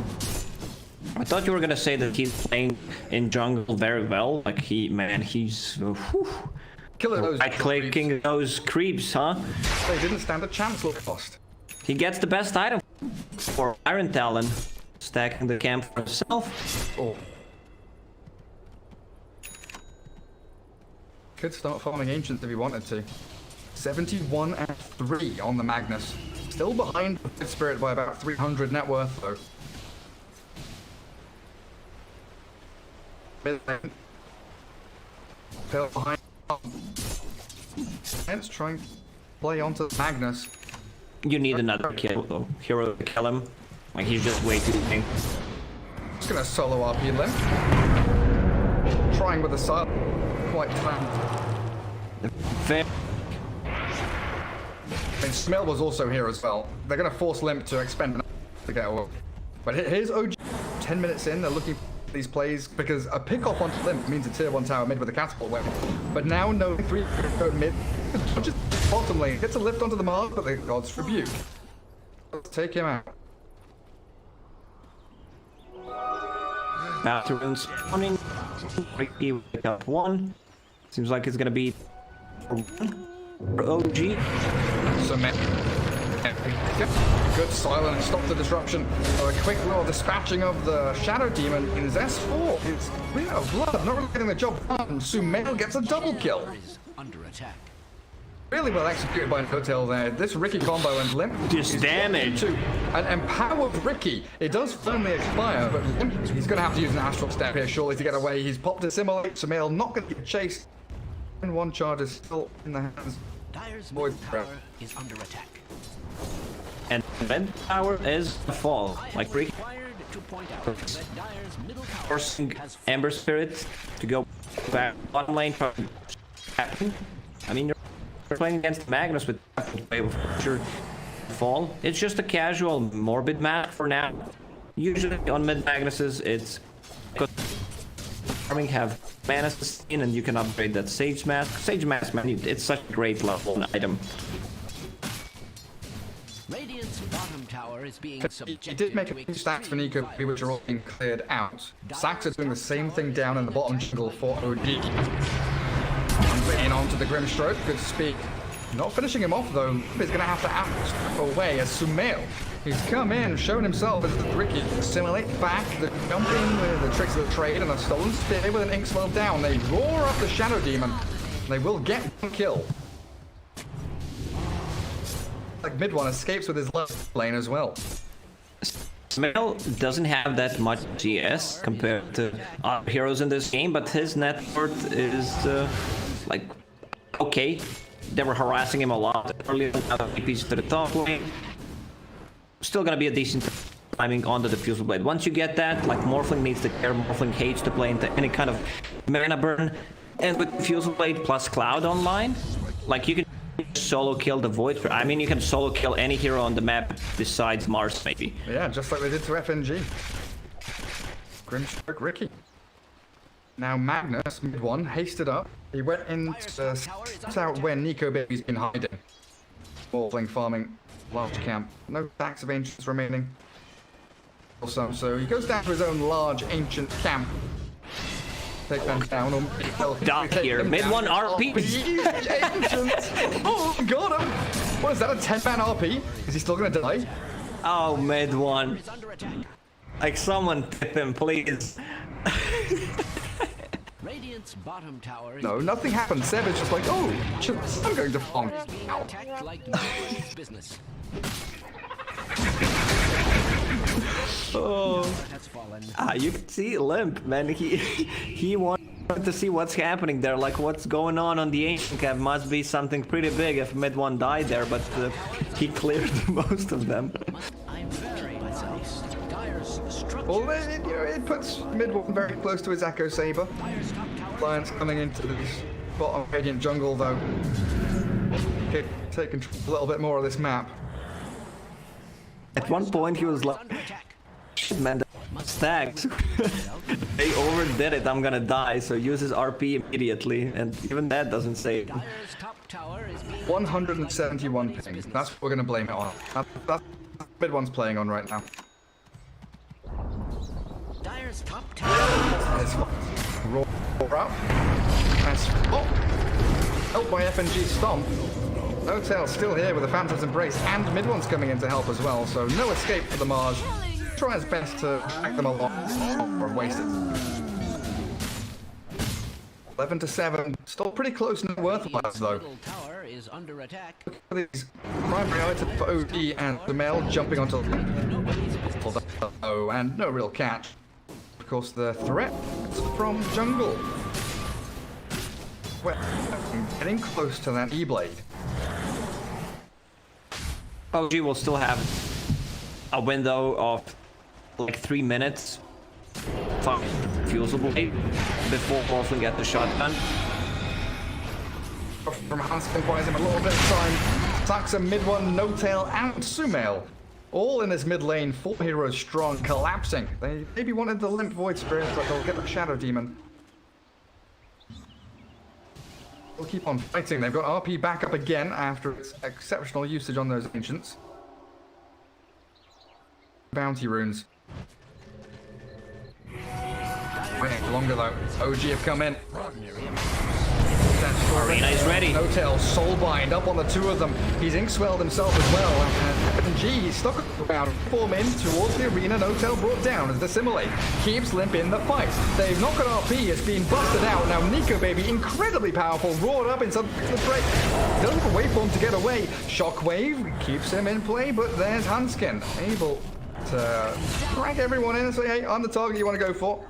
S2: I thought you were gonna say that he's playing in jungle very well. Like, he's
S1: Killing those
S2: clicking those creeps, huh?
S1: They didn't stand a chance, look lost.
S2: He gets the best item for Iron Talon, stacking the camp for himself.
S1: Oh. Could start farming Ancients if he wanted to. 71 and 3 on the Magnus. Still behind the Spirit by about 300 net worth though. mid lane. Tail behind. Let's try and play onto Magnus.
S2: You need another kill though. Hero to kill him. Like he's just way too big.
S1: Just gonna solo RP Limp. Trying with the side. Quite timed.
S2: Fair.
S1: And Smell was also here as well. They're gonna force Limp to expend to get away. But here's OG. 10 minutes in, they're looking for these plays because a pick off onto Limp means a tier 1 tower mid with a catapult weapon. But now no 3 go mid. Just bottom lane. Gets a lift onto the mark, but the gods rebuke. Let's take him out.
S2: After spawning, Ricky wake up 1. Seems like it's gonna be for OG.
S1: So man, good silence, stop the disruption. A quick little dispatching of the Shadow Demon in his S4. It's Real of Blood, not really getting the job done. Sumail gets a double kill.
S3: Is under attack.
S1: Really well executed by Hotel there. This Ricky combo and Limp
S2: Just
S1: is
S2: damage.
S1: to an empowered Ricky. It does firmly expire, but Limp, he's going to have to use an Astral Step here surely to get away. He's popped Assimilate. Sumail not going to get chased. And 1 charge is still in the hands.
S3: Dyer's
S1: Void
S3: middle
S1: Breath.
S3: tower is under attack.
S2: And mid tower is a fall. Like Ricky
S3: Required to point out that Dyer's middle tower
S2: forcing
S3: has
S2: Ember Spirit to go back bottom lane from happen. I mean, you're playing against Magnus with wave of sure fall. It's just a casual morbid map for now. Usually on mid Magnuses, it's because farming have mana sustain and you can upgrade that Sage Mask. Sage Mask, man, it's such a great level item.
S3: Radiant's bottom tower is being
S1: He
S3: subjected
S1: did make
S3: to
S1: a few stacks for
S3: extreme
S1: Nico, which are all being cleared out. Sax are doing the same thing down in the bottom jungle for OG. In onto the Grimstroke, good speak. Not finishing him off though, he's gonna have to out away as Sumail. He's come in, shown himself as Ricky. Assimilate back, the jumping with the tricks of the trade and a stolen spear with an ink swell down. They roar up the Shadow Demon. They will get 1 kill. Like mid one escapes with his left lane as well.
S2: Smell doesn't have that much CS compared to other heroes in this game, but his net worth is like okay. They were harassing him a lot earlier. Now the piece to the top lane. Still gonna be a decent timing on the Diffusal Blade. Once you get that, like Morphling needs to care. Morphling hates to play into any kind of mana burn, and with Diffusal Blade plus Cloud online, like you can solo kill the Void. I mean, you can solo kill any hero on the map besides Mars, maybe.
S1: Yeah, just like they did to FNG. Grimstroke Ricky. Now Magnus, mid one, hasted up. He went into out where Nico Baby's been hiding. Morphling farming, large camp. No stacks of ancients remaining. Also, so he goes down to his own large ancient camp. Take them down.
S2: Doc here, mid one RP.
S1: Ancients. Oh, got him. What is that, a 10-man RP? Is he still gonna die?
S2: Oh, mid one.
S3: is under attack.
S2: Like someone tip him, please.
S3: Radiant's bottom tower is
S1: No, nothing happened. Seb is just like, oh, I'm going to farm.
S3: being attacked like nobody's business.
S2: Oh.
S3: Has fallen.
S2: You can see Limp, man. He wanted to see what's happening there, like what's going on the ancient camp. Must be something pretty big if mid one died there, but he cleared most of them.
S3: I'm very nice. Dyer's structure.
S1: Well, it puts mid one very close to his Echo Saber. Lions coming into this bottom Radiant jungle though. Okay, take control a little bit more of this map.
S2: At one point he was like,
S3: Under attack.
S2: "Shit, man, the stacks. They overdid it. I'm gonna die." So uses RP immediately, and even that doesn't save him.
S3: Dyer's top tower is being
S1: 171 ping. That's what we're gonna blame it on. That's mid one's playing on right now.
S3: Dyer's top tower.
S1: It's roar out. That's helped by FNG Stomp. No Tail still here with the Phantom's Embrace, and mid one's coming in to help as well, so no escape for the Mage. Try his best to drag them along or waste it. 11-7, still pretty close and worthwhile though.
S3: Middle tower is under attack.
S1: These primary items for OD and the male jumping onto oh, and no real catch. course, the threat from jungle. We're getting close to that E-Blade.
S2: OG will still have a window of like 3 minutes fusible before Morphling get the shotgun.
S1: From Hanskin buys him a little bit of time. Saxa mid one, No Tail, and Sumail. All in this mid lane, 4 heroes strong, collapsing. They maybe wanted the Limp Void Spirit, but they'll get the Shadow Demon. They'll keep on fighting. They've got RP back up again after its exceptional usage on those Ancients. Bounty runes. Waiting longer though. OG have come in.
S2: Arena is ready.
S1: No Tail, Soulbind up on the 2 of them. He's Inkswelled himself as well. And ENG, he's stuck around. Form in towards the arena. No Tail brought down as the Assimilate keeps Limp in the fight. They've not got RP. It's been busted out. Now Nico Baby, incredibly powerful, roared up inside the break. Doesn't have a waveform to get away. Shockwave keeps him in play, but there's Hanskin able to drag everyone in and say, hey, I'm the target you want to go for.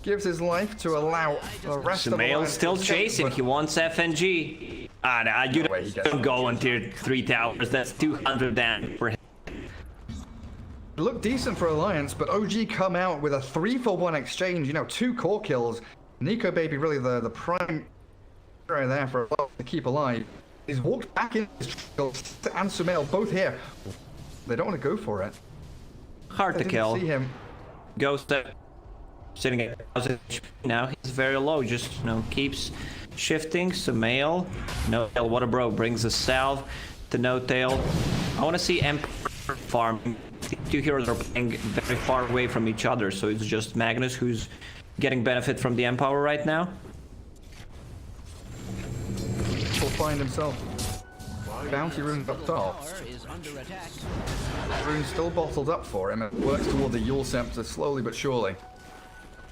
S1: Gives his life to allow the rest of the
S2: Sumail's still chasing. He wants FNG. Nah, you don't go on tier 3 towers. That's 200 damage for him.
S1: Look decent for Alliance, but OG come out with a 3-for-1 exchange. You know, 2 core kills. Nico Baby really the prime hero there for to keep alive. He's walked back in his kills, and Sumail both here. They don't want to go for it.
S2: Hard to kill.
S1: See him.
S2: Ghost sitting at 1000 HP now. He's very low. Just keeps shifting. Sumail. No Tail. What a bro. Brings the salve to No Tail. I want to see Emperor farm. The 2 heroes are playing very far away from each other, so it's just Magnus who's getting benefit from the Empower right now.
S1: He'll find himself. Bounty rune up top. Rune still bottled up for him. It works toward the Yule Scepter slowly but surely.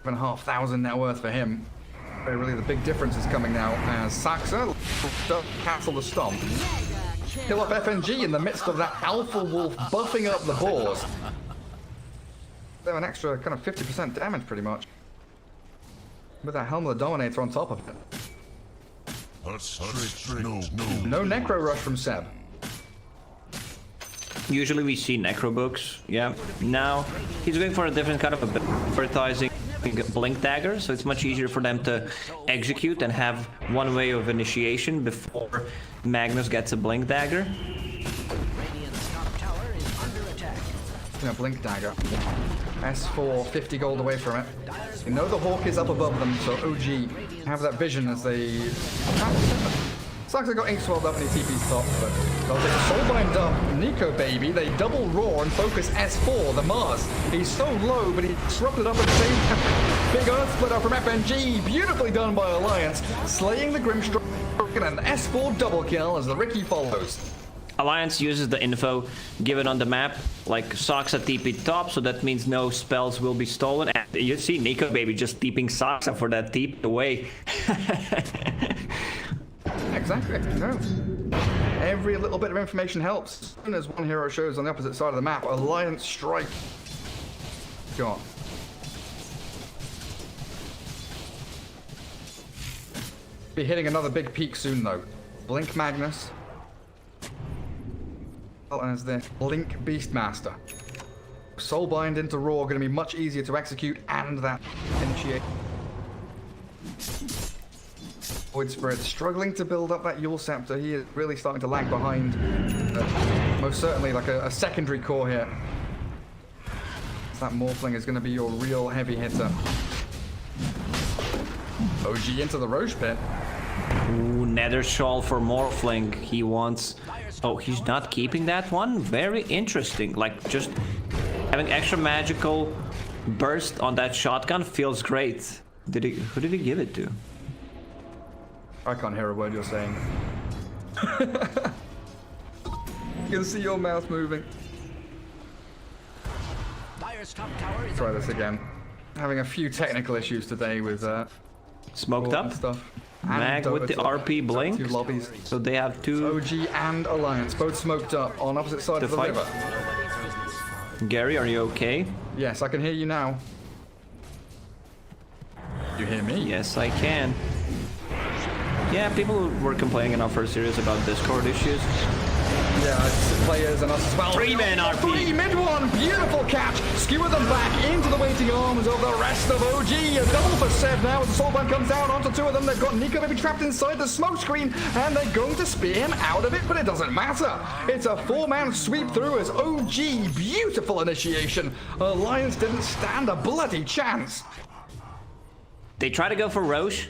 S1: 7,500 net worth for him. But really the big difference is coming now as Saxa cancel the stomp. Kill up FNG in the midst of that Alpha Wolf buffing up the boars. They have an extra kind of 50% damage pretty much. With that Helm of the Dominator on top of it. No Necro Rush from Seb.
S2: Usually we see Necro books, yeah. Now he's going for a different kind of advertising Blink Dagger, so it's much easier for them to execute and have one way of initiation before Magnus gets a Blink Dagger.
S1: Yeah, Blink Dagger. S4, 50 gold away from it. You know the Hawk is up above them, so OG have that vision as they... Saxa got Inkswelled up and he TP's top, but they'll take Soulbind up. Nico Baby, they double roar and focus S4, the Mars. He's so low, but he disrupted up at the same time. Big Earth Splitter from FNG, beautifully done by Alliance, slaying the Grimstroke and an S4 double kill as the Ricky follows.
S2: Alliance uses the info given on the map, like Saxa TP top, so that means no spells will be stolen. And you see Nico Baby just TPing Saxa for that TP away.
S1: Exactly, no. Every little bit of information helps. As soon as one hero shows on the opposite side of the map, Alliance strike. Go on. Be hitting another big peak soon though. Blink Magnus. And as the Blink Beastmaster. Soulbind into Raw going to be much easier to execute, and that initiate. Void Spirit struggling to build up that Yule Scepter. He is really starting to lag behind. Most certainly like a secondary core here. That Morphling is going to be your real heavy hitter. OG into the Roche pit.
S2: Ooh, Nether Shawl for Morphling. He wants... Oh, he's not keeping that one? Very interesting. Like, just having extra magical burst on that shotgun feels great. Who did he give it to?
S1: I can't hear a word you're saying. You can see your mouth moving. Try this again. Having a few technical issues today with
S2: Smoked up
S1: stuff.
S2: Mag with the RP blink.
S1: Two lobbies.
S2: So they have two.
S1: OG and Alliance both smoked up on opposite sides of the
S2: fight.
S1: river.
S2: Gary, are you okay?
S1: Yes, I can hear you now. You hear me?
S2: Yes, I can. Yeah, people were complaining in our first series about Discord issues.
S1: Yeah, it's players and us as well.
S2: 3-man RP.
S1: 3 mid one, beautiful catch. Skewer them back into the waiting arms of the rest of OG. A double for Seb now as the Soulbind comes down onto 2 of them. They've got Nico maybe trapped inside the smoke screen and they're going to spear him out of it, but it doesn't matter. It's a 4-man sweep through as OG. Beautiful initiation. Alliance didn't stand a bloody chance.
S2: They try to go for Roche,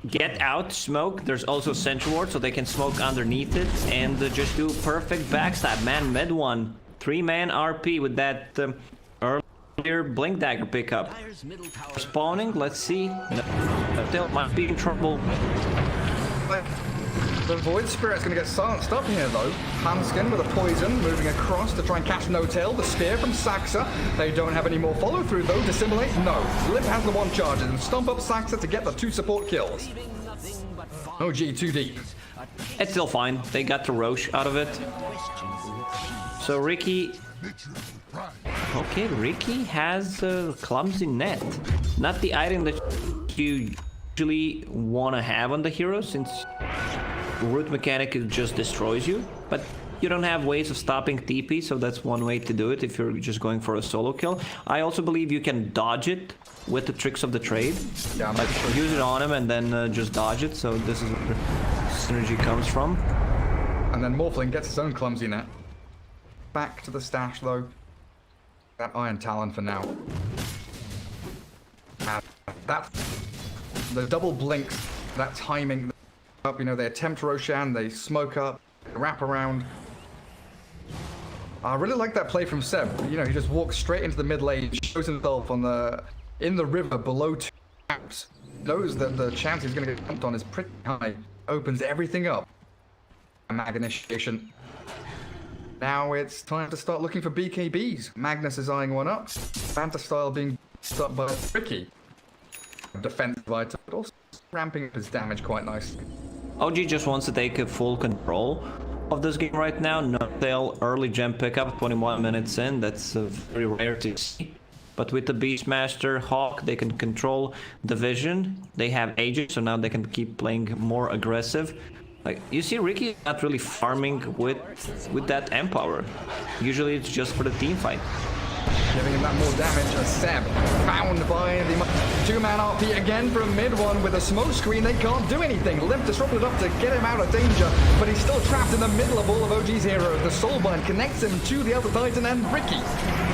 S2: get out, smoke. There's also Central Ward, so they can smoke underneath it and just do perfect backstab. Man, mid one, 3-man RP with that earlier Blink Dagger pickup.
S3: Dire's middle tower
S2: Spawning, let's see. No, they might be in trouble.
S1: The Void Spirit's going to get silenced up here, though. Hanskin with a poison, moving across to try and catch No Tail. The spear from Saxa. They don't have any more follow-through, though. Dissimulate? No. Limp has the 1 charge and stomp up Saxa to get the 2 support kills. OG, too deep.
S2: It's still fine. They got the Roche out of it. So Ricky... Okay, Ricky has a clumsy net. Not the item that you usually want to have on the hero, since root mechanic it just destroys you, but you don't have ways of stopping TP, so that's one way to do it if you're just going for a solo kill. I also believe you can dodge it with the tricks of the trade.
S1: Yeah,
S2: like use it on him and then just dodge it, so this is where synergy comes from.
S1: And then Morphling gets his own clumsy net. Back to the stash, though. That Iron Talon for now. And that... The double blinks, that timing... Up, you know, they attempt Roshan, they smoke up, wrap around. I really like that play from Seb. You know, he just walks straight into the mid lane, shows himself in the river below 2 traps. Knows that the chance he's going to get jumped on is pretty high. Opens everything up. Mag initiation. Now it's time to start looking for BKBs. Magnus is eyeing one up. Fanta style being up by Ricky. Defensive item, but also ramping up his damage quite nicely.
S2: OG just wants to take a full control of this game right now. No tail, early gem pickup, 21 minutes in. That's very rare to see. But with the Beastmaster, Hawk, they can control the vision. They have ages, so now they can keep playing more aggressive. Like you see, Ricky not really farming with that Empower. Usually it's just for the team fight.
S1: Giving him that more damage as Seb found by the 2-man RP again from mid one with a smoke screen. They can't do anything. Limp disrupted up to get him out of danger, but he's still trapped in the middle of all of OG's heroes. The Soulbind connects him to the Elder Titan and Ricky,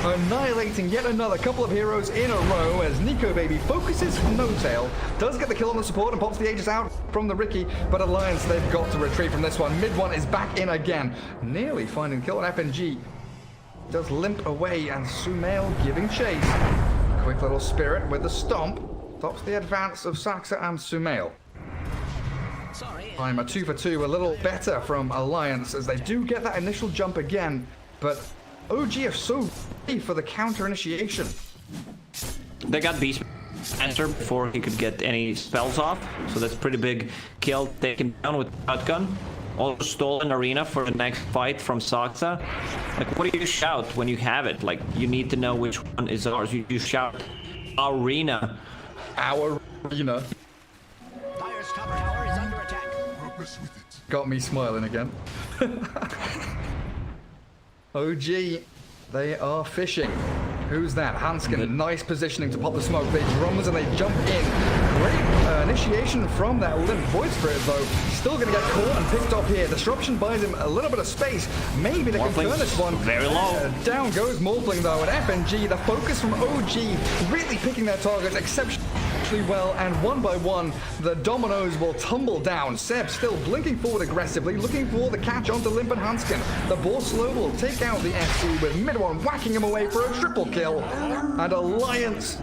S1: annihilating yet another couple of heroes in a row as Nico Baby focuses No Tail, does get the kill on the support and pops the Aegis out from the Ricky, but Alliance, they've got to retreat from this one. Mid one is back in again, nearly finding the kill on FNG. Does limp away and Sumail giving chase. Quick little spirit with the stomp. Stops the advance of Saxa and Sumail. I'm a 2 for 2, a little better from Alliance as they do get that initial jump again, but OG are so ready for the counter initiation.
S2: They got Beast Master before he could get any spells off, so that's pretty big kill taken down with shotgun. Also stolen arena for the next fight from Saxa. Like, what do you shout when you have it? Like, you need to know which one is ours. You shout arena.
S1: Our arena.
S3: Dire's top tower is under attack.
S4: Purpose with it.
S1: Got me smiling again. OG, they are fishing. Who's that? Hanskin, nice positioning to pop the smoke. They drums and they jump in. Great initiation from that Limp Void Spirit, though. Still going to get caught and picked up here. Disruption buys him a little bit of space. Maybe they can turn this one.
S2: Very low.
S1: Down goes Morphling, though, and FNG, the focus from OG, really picking their targets exceptionally well, and one by one, the dominoes will tumble down. Seb still blinking forward aggressively, looking for the catch onto Limp and Hanskin. The Borslow will take out the SC with mid one whacking him away for a triple kill. And Alliance,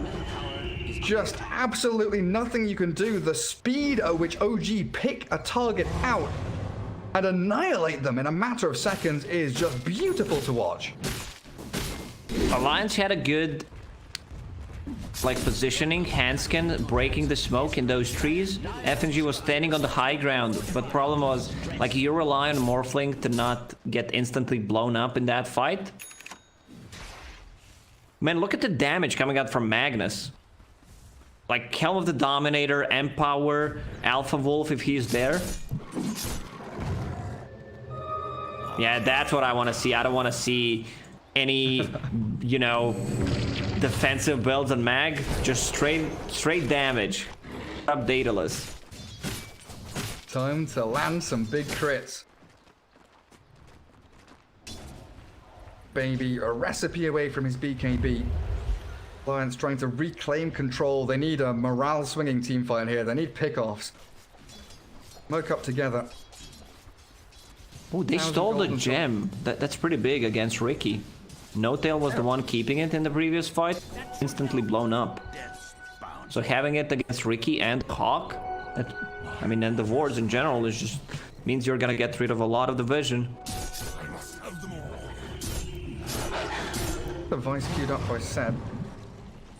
S1: just absolutely nothing you can do. The speed at which OG pick a target out and annihilate them in a matter of seconds is just beautiful to watch.
S2: Alliance had a good positioning. Hanskin breaking the smoke in those trees. FNG was standing on the high ground, but problem was, like, you rely on Morphling to not get instantly blown up in that fight. Man, look at the damage coming out from Magnus. like Helm of the Dominator, Empower, Alpha Wolf if he's there. Yeah, that's what I want to see. I don't want to see any, you know, defensive builds on Mag. Just straight damage. Up Daedalus.
S1: Time to land some big crits. Baby, a recipe away from his BKB. Lions trying to reclaim control. They need a morale swinging team fight here. They need pickoffs. Smoke up together.
S2: Oh, they stole the gem. That's pretty big against Ricky. No-Tail was the one keeping it in the previous fight. Instantly blown up. So having it against Ricky and Hawk, I mean, and the wards in general, is just means you're gonna get rid of a lot of the vision.
S1: The Vice queued up by Seb.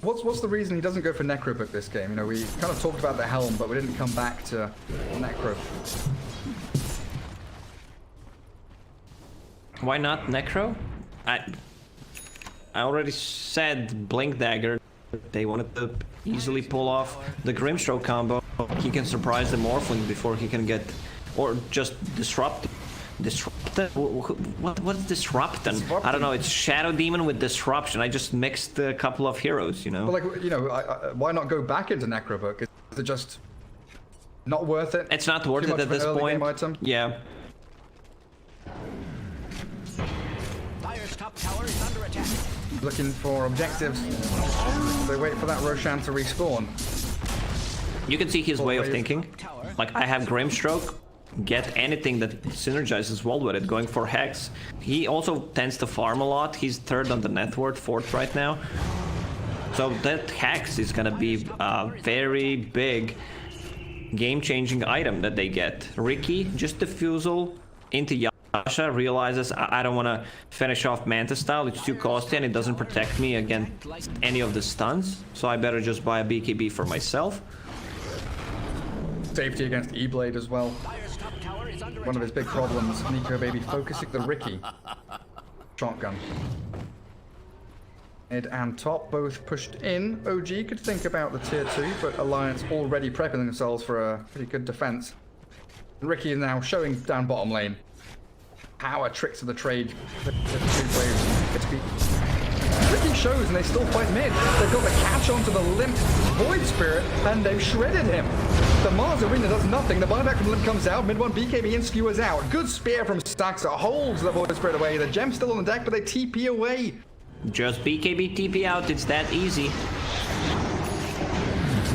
S1: What's the reason he doesn't go for Necrobook this game? You know, we kind of talked about the Helm, but we didn't come back to Necro.
S2: Why not Necro? I already said Blink Dagger. They wanted to easily pull off the Grimstroke combo. He can surprise the Morphling before he can get, or just disrupt. What is disrupting? I don't know. It's Shadow Demon with disruption. I just mixed a couple of heroes, you know.
S1: But like, you know, why not go back into Necrobook? Is it just not worth it?
S2: It's not worth it at this point. Yeah.
S3: Dire's top tower is under attack.
S1: Looking for objectives. They wait for that Roshan to respawn.
S2: You can see his way of thinking. Like, I have Grimstroke. Get anything that synergizes well with it, going for Hex. He also tends to farm a lot. He's third on the net worth, fourth right now. So that Hex is gonna be a very big game-changing item that they get. Ricky, just Diffusal into Yasha, realizes I don't want to finish off Manta style, it's too costly and it doesn't protect me against any of the stuns. So I better just buy a BKB for myself.
S1: Safety against E-Blade as well. One of his big problems, Nico Baby focusing the Ricky. Shotgun. Mid and top both pushed in. OG could think about the tier 2, but Alliance already prepping themselves for a pretty good defense. Ricky is now showing down bottom lane. Power tricks of the trade. Ricky shows and they still fight mid. They've got the catch onto the Limp Void Spirit and they've shredded him. The Mars Arena does nothing. The buyback from Limp comes out. Mid one BKB and skewers out. Good spear from Staxa holds the Void Spirit away. The gem's still on the deck, but they TP away.
S2: Just BKB TP out. It's that easy.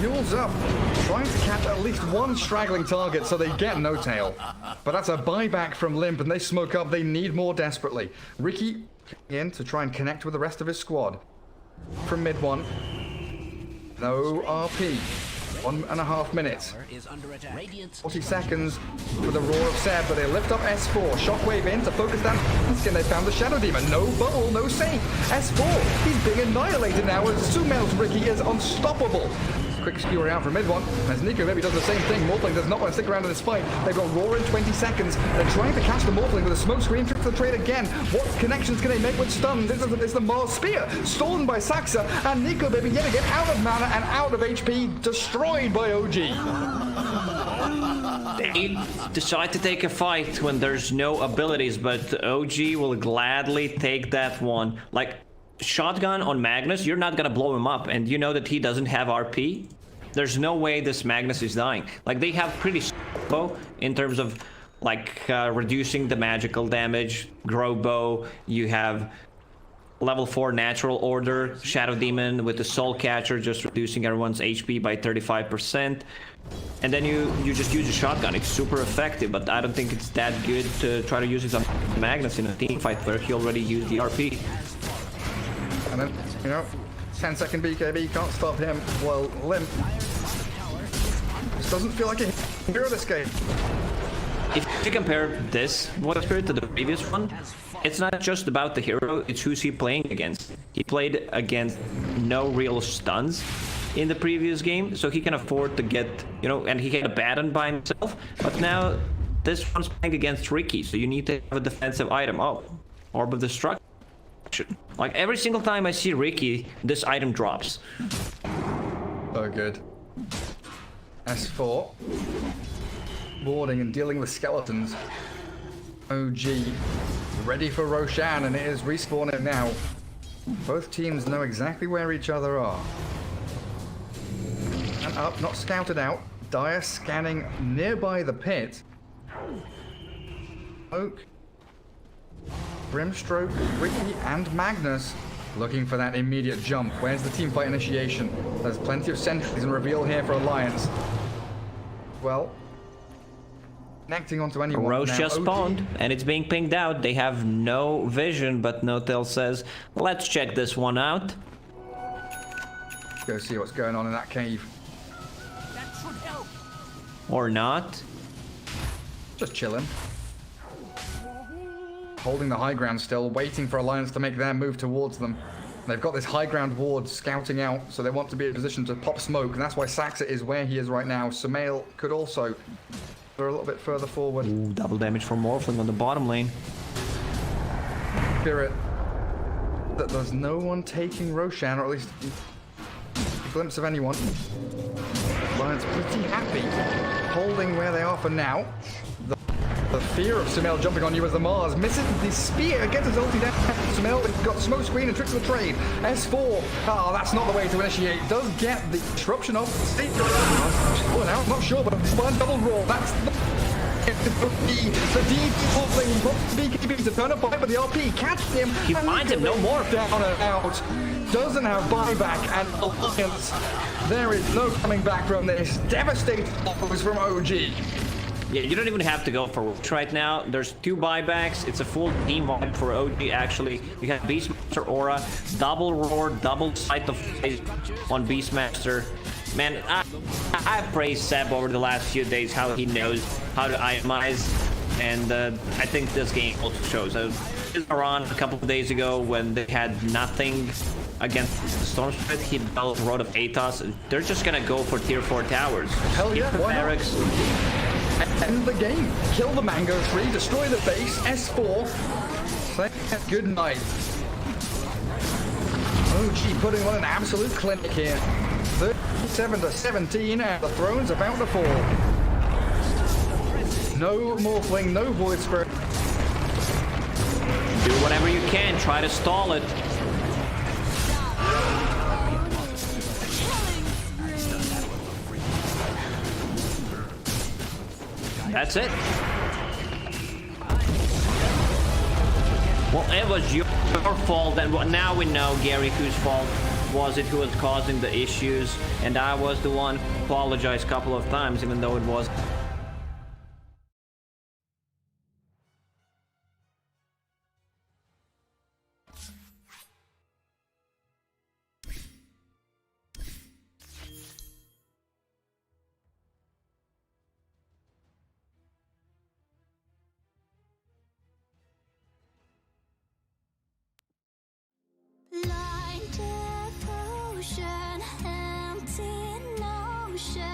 S1: Mules up, trying to catch at least one straggling target so they get no tail. But that's a buyback from Limp and they smoke up. They need more desperately. Ricky in to try and connect with the rest of his squad. From mid one. No RP. 1.5 minutes. 40 seconds for the roar of Seb, but they lift up S4. Shockwave in to focus down Skin. They found the Shadow Demon. No bubble, no safe. S4, he's being annihilated now as Sumel's Ricky is unstoppable. Quick skewer out from mid one. As Nico maybe does the same thing. Morphling does not want to stick around in this fight. They've got Roar in 20 seconds. They're trying to catch the Morphling with a smoke screen. Tricks the trade again. What connections can they make with stuns? This is the Mars Spear. Stolen by Saxa. And Nico baby yet again out of mana and out of HP. Destroyed by OG.
S2: They decide to take a fight when there's no abilities, but OG will gladly take that one. Like, shotgun on Magnus, you're not gonna blow him up, and you know that he doesn't have RP. There's no way this Magnus is dying. Like, they have pretty bow in terms of like reducing the magical damage. Grow bow, you have level 4 natural order, Shadow Demon with the Soul Catcher, just reducing everyone's HP by 35%. And then you just use a shotgun. It's super effective, but I don't think it's that good to try to use it on Magnus in a team fight where he already used the RP.
S1: And then, you know, 10-second BKB can't stop him. Well, Limp just doesn't feel like a hero this game.
S2: If you compare this Void Spirit to the previous one, it's not just about the hero, it's who's he playing against. He played against no real stuns in the previous game, so he can afford to get, you know, and he had a baton by himself, but now this one's playing against Ricky, so you need to have a defensive item. Oh, Orb of Destruction. Like, every single time I see Ricky, this item drops.
S1: Oh, good. S4. Warding and dealing with skeletons. OG ready for Roshan, and it is respawning now. Both teams know exactly where each other are. And up, not scouted out. Dire scanning nearby the pit. Oak, Brimstroke, Ricky, and Magnus looking for that immediate jump. Where's the teamfight initiation? There's plenty of sentries and reveal here for Alliance. Well, connecting onto anyone.
S2: Roche
S1: now.
S2: just
S1: OG.
S2: spawned, and it's being pinged out. They have no vision, but Notel says, let's check this one out.
S1: Go see what's going on in that cave.
S3: That should help.
S2: Or not.
S1: Just chilling. Holding the high ground still, waiting for Alliance to make their move towards them. They've got this high ground ward scouting out, so they want to be in a position to pop smoke, and that's why Saxa is where he is right now. Sumail could also go a little bit further forward.
S2: Ooh, double damage from Morphling on the bottom lane.
S1: Spirit. That there's no one taking Roshan, or at least a glimpse of anyone. Alliance pretty happy, holding where they are for now. The fear of Sumail jumping on you as the Mars misses the spear, gets his ulti down. Sumail got smoke screen and tricks of the trade. S4, that's not the way to initiate. Does get the disruption off. Pulling out, not sure, but one double roll. That's the deep thing. BKB to turn up by, but the RP catches him.
S2: He finds him, no more.
S1: Down and out. Doesn't have buyback, and Alliance. There is no coming back from this. Devastating offers from OG.
S2: Yeah, you don't even have to go for Roche right now. There's 2 buybacks. It's a full team wipe for OG, actually. You have Beastmaster Aura, double roar, double sight of face on Beastmaster. Man, I've praised Seb over the last few days how he knows how to itemize, and I think this game also shows. I was around a couple of days ago when they had nothing against the Storm Spirit. He developed Road of Atos. They're just gonna go for tier 4 towers.
S1: Hell yeah,
S2: Keep the
S1: why not?
S2: barracks.
S1: End the game. Kill the mango tree, destroy the base. S4. Say good night. OG putting on an absolute clinic here. 37 to 17, and the throne's about to fall. No Morphling, no Void Spirit.
S2: Do whatever you can. Try to stall it. That's it. Well, it was your fault, and now we know, Gary, whose fault was it, who was causing the issues, and I was the one who apologized a couple of times, even though it was.
S5: Blind devotion, empty notion.